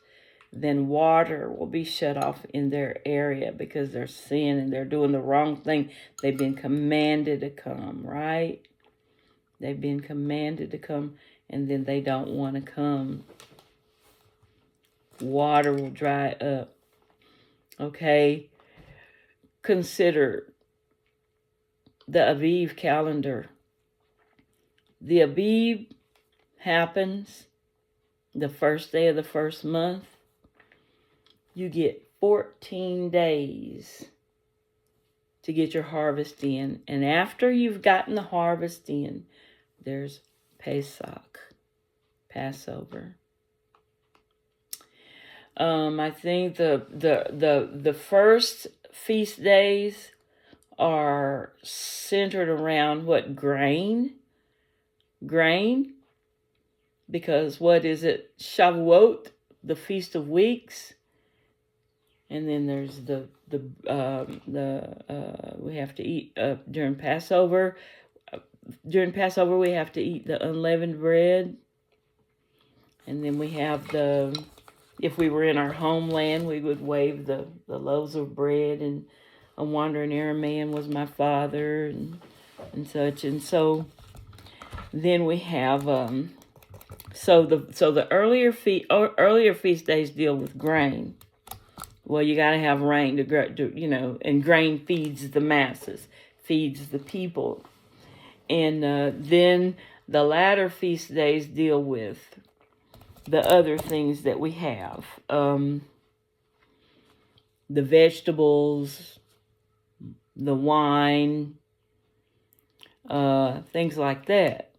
then water will be shut off in their area because they're sin and they're doing the wrong thing. They've been commanded to come, right? They've been commanded to come, and then they don't want to come. Water will dry up. Okay? Consider the Aviv calendar. The Aviv happens the first day of the first month. You get 14 days to get your harvest in. And after you've gotten the harvest in, there's Pesach, Passover. I think the first feast days are centered around what? Grain. Because what is it? Shavuot, the Feast of Weeks. And then there's we have to eat during Passover. During Passover, we have to eat the unleavened bread. And then we have if we were in our homeland, we would wave the loaves of bread, and a wandering Aramean was my father, and such. And so then we have so the earlier feast days deal with grain. Well, you got to have rain to grow, and grain feeds the masses, feeds the people. And then the latter feast days deal with the other things that we have. The vegetables, the wine, things like that.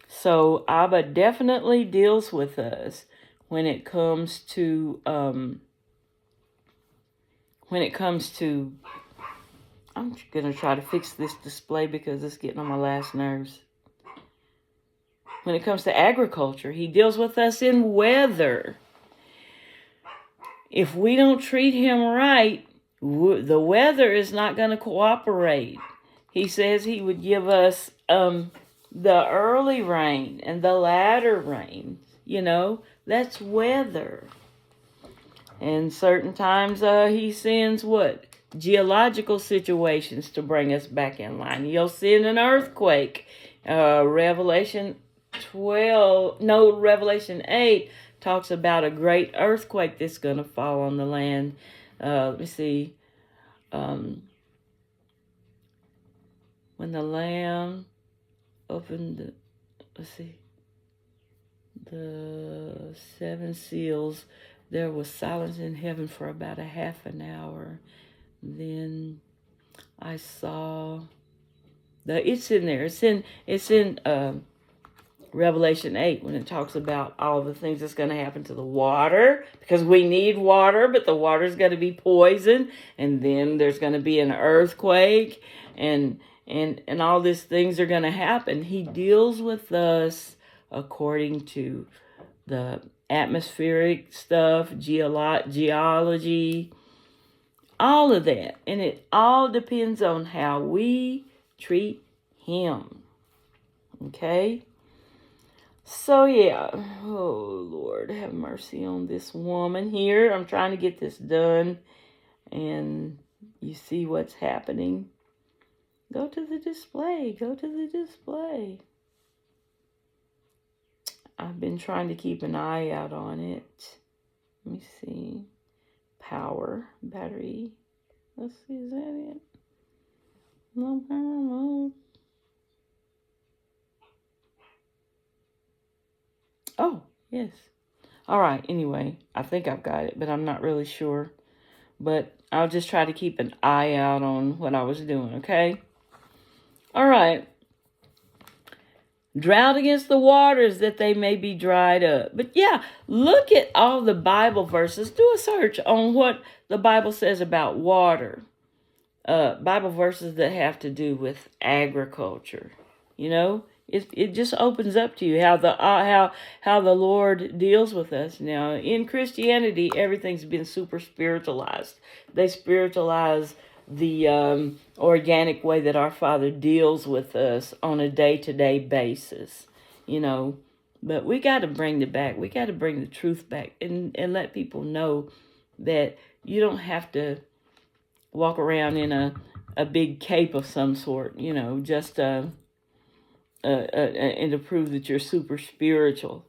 So Abba definitely deals with us when it comes to I'm going to try to fix this display because it's getting on my last nerves. When it comes to agriculture, he deals with us in weather. If we don't treat him right, the weather is not going to cooperate. He says he would give us the early rain and the latter rain. That's weather. And certain times he sends what? Geological situations to bring us back in line. He'll send an earthquake. Revelation 8 talks about a great earthquake that's going to fall on the land. Let me see. When the Lamb opened the 7 seals, there was silence in heaven for about a half an hour. Then I saw it's in there. It's in Revelation 8 when it talks about all the things that's going to happen to the water, because we need water, but the water's going to be poison, and then there's going to be an earthquake, and all these things are going to happen. He deals with us according to the atmospheric stuff, geology, all of that. And it all depends on how we treat him. Okay? So, yeah. Oh, Lord, have mercy on this woman here. I'm trying to get this done. And you see what's happening. Go to the display. Go to the display. I've been trying to keep an eye out on it. Let me see. Power, battery. Let's see, is that it? No. Oh, yes. All right, anyway, I think I've got it, but I'm not really sure. But I'll just try to keep an eye out on what I was doing, okay? All right. Drought against the waters that they may be dried up. But yeah, look at all the Bible verses. Do a search on what the Bible says about water. Bible verses that have to do with agriculture. It just opens up to you how the Lord deals with us. Now, in Christianity, everything's been super spiritualized. They spiritualize the organic way that our Father deals with us on a day-to-day basis, But we got to bring it back. We got to bring the truth back and let people know that you don't have to walk around in a big cape of some sort, just and to prove that you're super spiritual,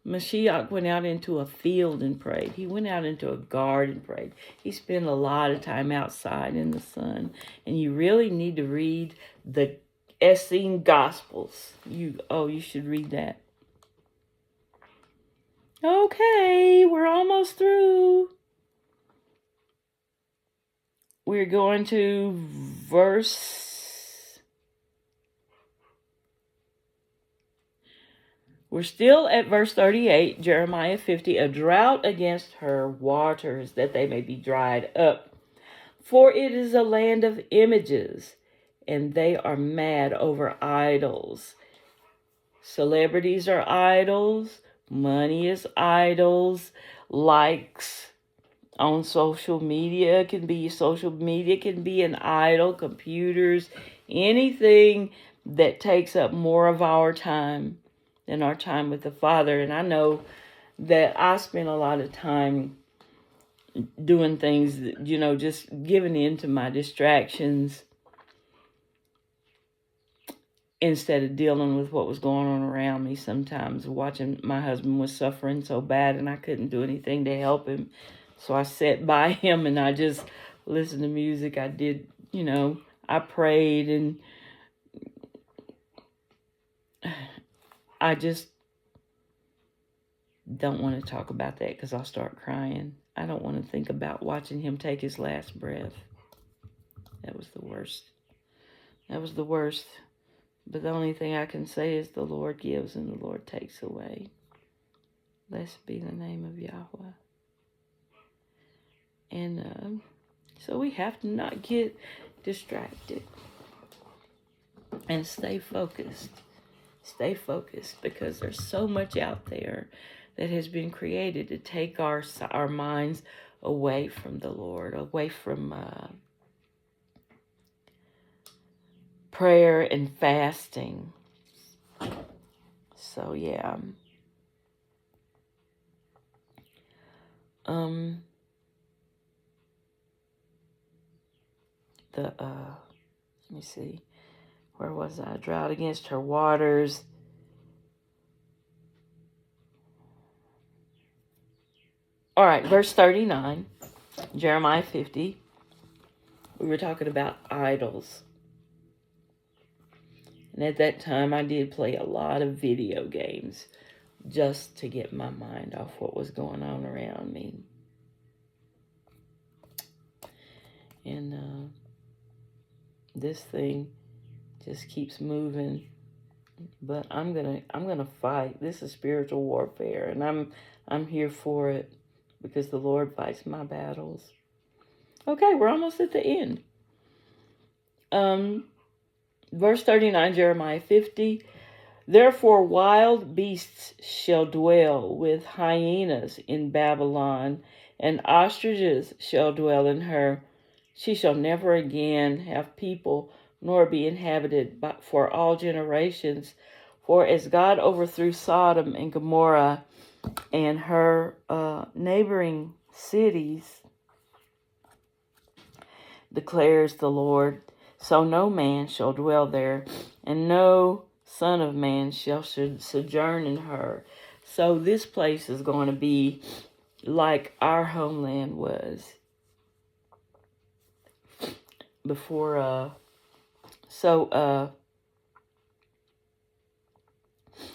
Mashiach went out into a field and prayed. He went out into a garden and prayed. He spent a lot of time outside in the sun. And you really need to read the Essene Gospels. You should read that. Okay, we're almost through. We're going to We're still at verse 38, Jeremiah 50, a drought against her waters, that they may be dried up. For it is a land of images, and they are mad over idols. Celebrities are idols. Money is idols. Likes on social media can be an idol. Computers, anything that takes up more of our time than our time with the Father. And I know that I spent a lot of time doing things, just giving in to my distractions instead of dealing with what was going on around me. Sometimes watching my husband was suffering so bad and I couldn't do anything to help him. So I sat by him and I just listened to music. I did, I prayed, and I just don't want to talk about that because I'll start crying. I don't want to think about watching him take his last breath. That was the worst. That was the worst. But the only thing I can say is the Lord gives and the Lord takes away. Blessed be the name of Yahweh. And so we have to not get distracted and stay focused. Stay focused, because there's so much out there that has been created to take our minds away from the Lord, away from prayer and fasting. So yeah. Let me see. Where was I? Drought against her waters. All right, verse 39, Jeremiah 50. We were talking about idols. And at that time, I did play a lot of video games just to get my mind off what was going on around me. And this thing just keeps moving. But I'm gonna fight. This is spiritual warfare, and I'm here for it because the Lord fights my battles. Okay, we're almost at the end. Verse 39, Jeremiah 50. Therefore wild beasts shall dwell with hyenas in Babylon, and ostriches shall dwell in her. She shall never again have people, nor be inhabited for all generations. For as God overthrew Sodom and Gomorrah and her neighboring cities, declares the Lord, so no man shall dwell there, and no son of man shall sojourn in her. So this place is going to be like our homeland was before.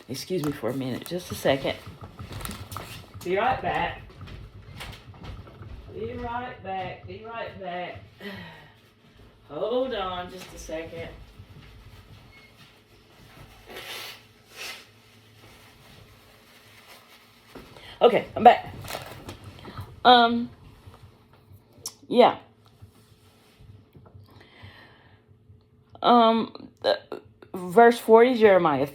Excuse me for a minute, just a second. Be right back. Be right back. Be right back. Hold on just a second. Okay, I'm back. Yeah. Verse 40, Jeremiah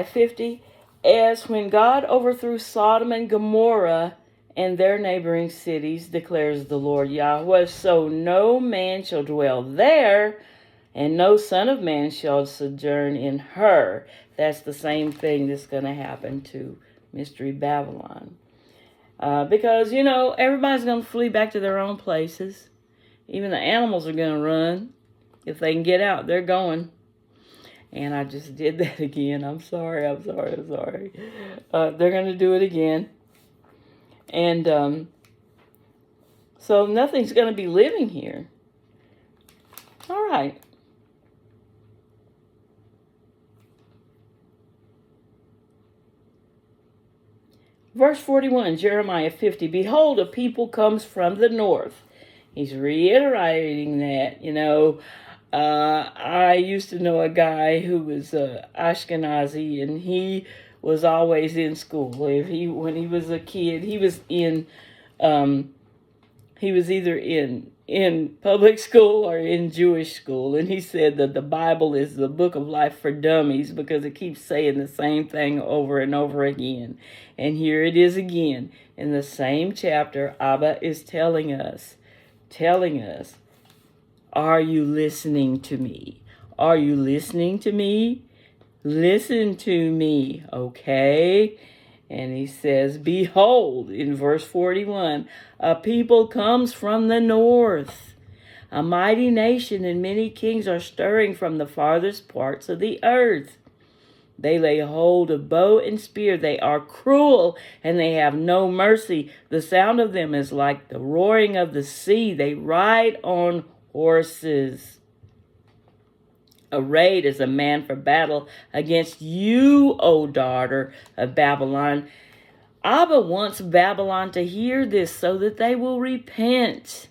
50. As when God overthrew Sodom and Gomorrah and their neighboring cities, declares the Lord Yahweh, so no man shall dwell there, and no son of man shall sojourn in her. That's the same thing that's going to happen to Mystery Babylon. Because, everybody's going to flee back to their own places. Even the animals are going to run. If they can get out, they're going. And I just did that again. I'm sorry. They're going to do it again. And so nothing's going to be living here. All right. Verse 41, Jeremiah 50. Behold, a people comes from the north. He's reiterating that, I used to know a guy who was Ashkenazi, and he was always in school. When he was a kid, he was either in public school or in Jewish school, and he said that the Bible is the book of life for dummies because it keeps saying the same thing over and over again. And here it is again in the same chapter. Abba is telling us, are you listening to me? Are you listening to me? Listen to me, okay? And he says, behold, in verse 41, a people comes from the north. A mighty nation and many kings are stirring from the farthest parts of the earth. They lay hold of bow and spear. They are cruel, and they have no mercy. The sound of them is like the roaring of the sea. They ride on horses. Arrayed as a man for battle against you, O daughter of Babylon. Abba wants Babylon to hear this so that they will repent.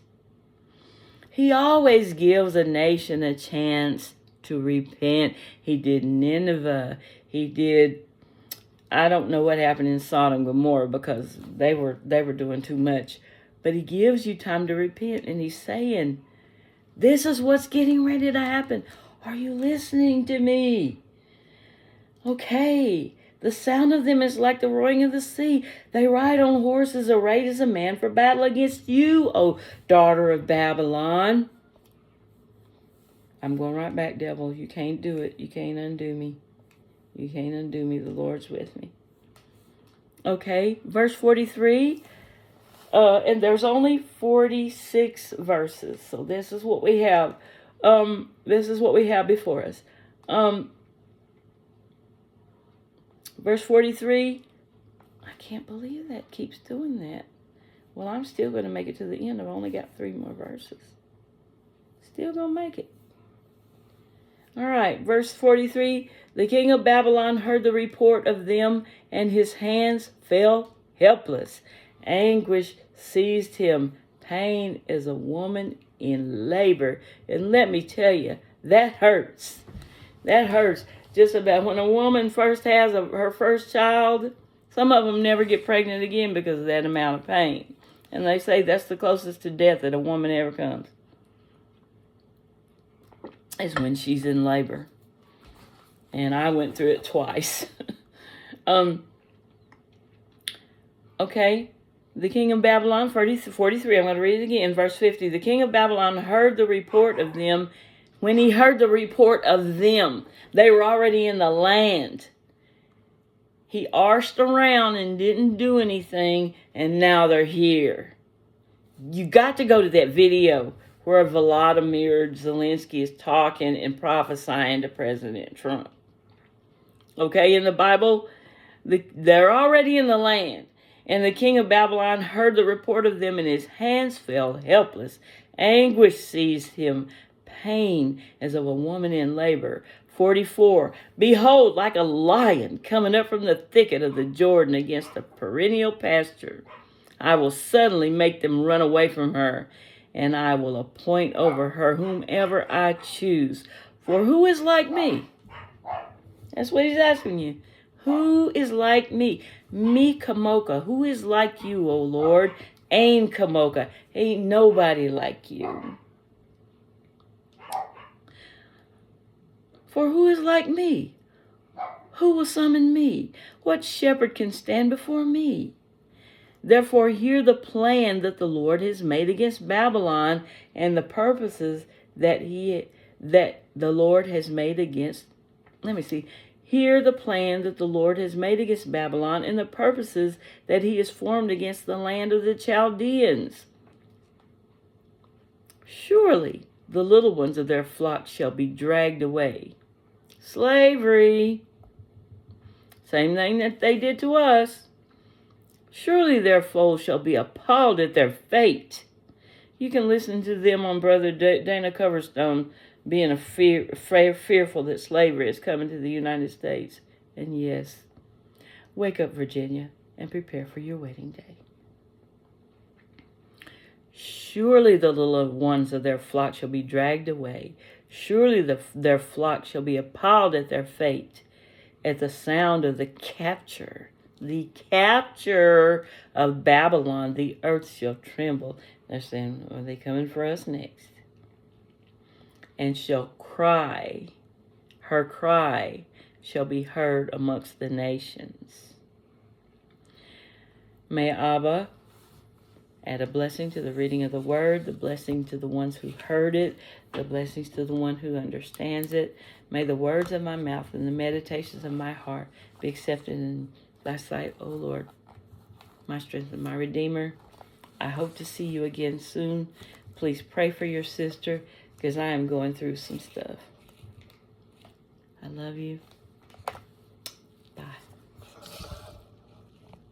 He always gives a nation a chance to repent. He did Nineveh. He did, I don't know what happened in Sodom and Gomorrah because they were doing too much. But he gives you time to repent. And he's saying, this is what's getting ready to happen. Are you listening to me? Okay. The sound of them is like the roaring of the sea. They ride on horses arrayed as a man for battle against you, O daughter of Babylon. I'm going right back, devil. You can't do it. You can't undo me. You can't undo me. The Lord's with me. Okay, verse 43. And there's only 46 verses. So this is what we have. This is what we have before us. Verse 43, I can't believe that keeps doing that. Well, I'm still going to make it to the end. I've only got 3 more verses. Still going to make it. All right, verse 43, the king of Babylon heard the report of them, and his hands fell helpless. Anguish seized him. Pain is a woman in labor. And let me tell you, that hurts. That hurts. Just about when a woman first has her first child, some of them never get pregnant again because of that amount of pain. And they say that's the closest to death that a woman ever comes, is when she's in labor. And I went through it twice. Okay, the king of Babylon, 43, I'm going to read it again, verse 50. The king of Babylon heard the report of them. When he heard the report of them, they were already in the land. He arsed around and didn't do anything, and now they're here. You got to go to that video where Volodymyr Zelensky is talking and prophesying to President Trump. Okay, in the Bible, they're already in the land. And the king of Babylon heard the report of them, and his hands fell helpless. Anguish seized him. Pain as of a woman in labor. 44, behold, like a lion coming up from the thicket of the Jordan against the perennial pasture, I will suddenly make them run away from her, and I will appoint over her whomever I choose. For who is like me? That's what he's asking you. Who is like me? Me Kamoka. Who is like you, O Lord? Ain Kamoka. Ain't nobody like you. For who is like me? Who will summon me? What shepherd can stand before me? Therefore hear the plan that the Lord has made against Babylon, and the purposes that the Lord has made against. Hear the plan that the Lord has made against Babylon, and the purposes that he has formed against the land of the Chaldeans. Surely the little ones of their flock shall be dragged away. Slavery. Same thing that they did to us. Surely their foes shall be appalled at their fate. You can listen to them on Brother Dana Coverstone being fearful that slavery is coming to the United States. And yes, wake up, Virginia, and prepare for your wedding day. Surely the little ones of their flock shall be dragged away. Surely their flock shall be appalled at their fate. At the sound of the capture of Babylon, the earth shall tremble. They're saying, are they coming for us next? And shall cry. Her cry shall be heard amongst the nations. May Abba add a blessing to the reading of the word, the blessing to the ones who heard it, the blessings to the one who understands it. May the words of my mouth and the meditations of my heart be accepted in thy sight, O Lord, my strength and my redeemer. I hope to see you again soon. Please pray for your sister because I am going through some stuff. I love you.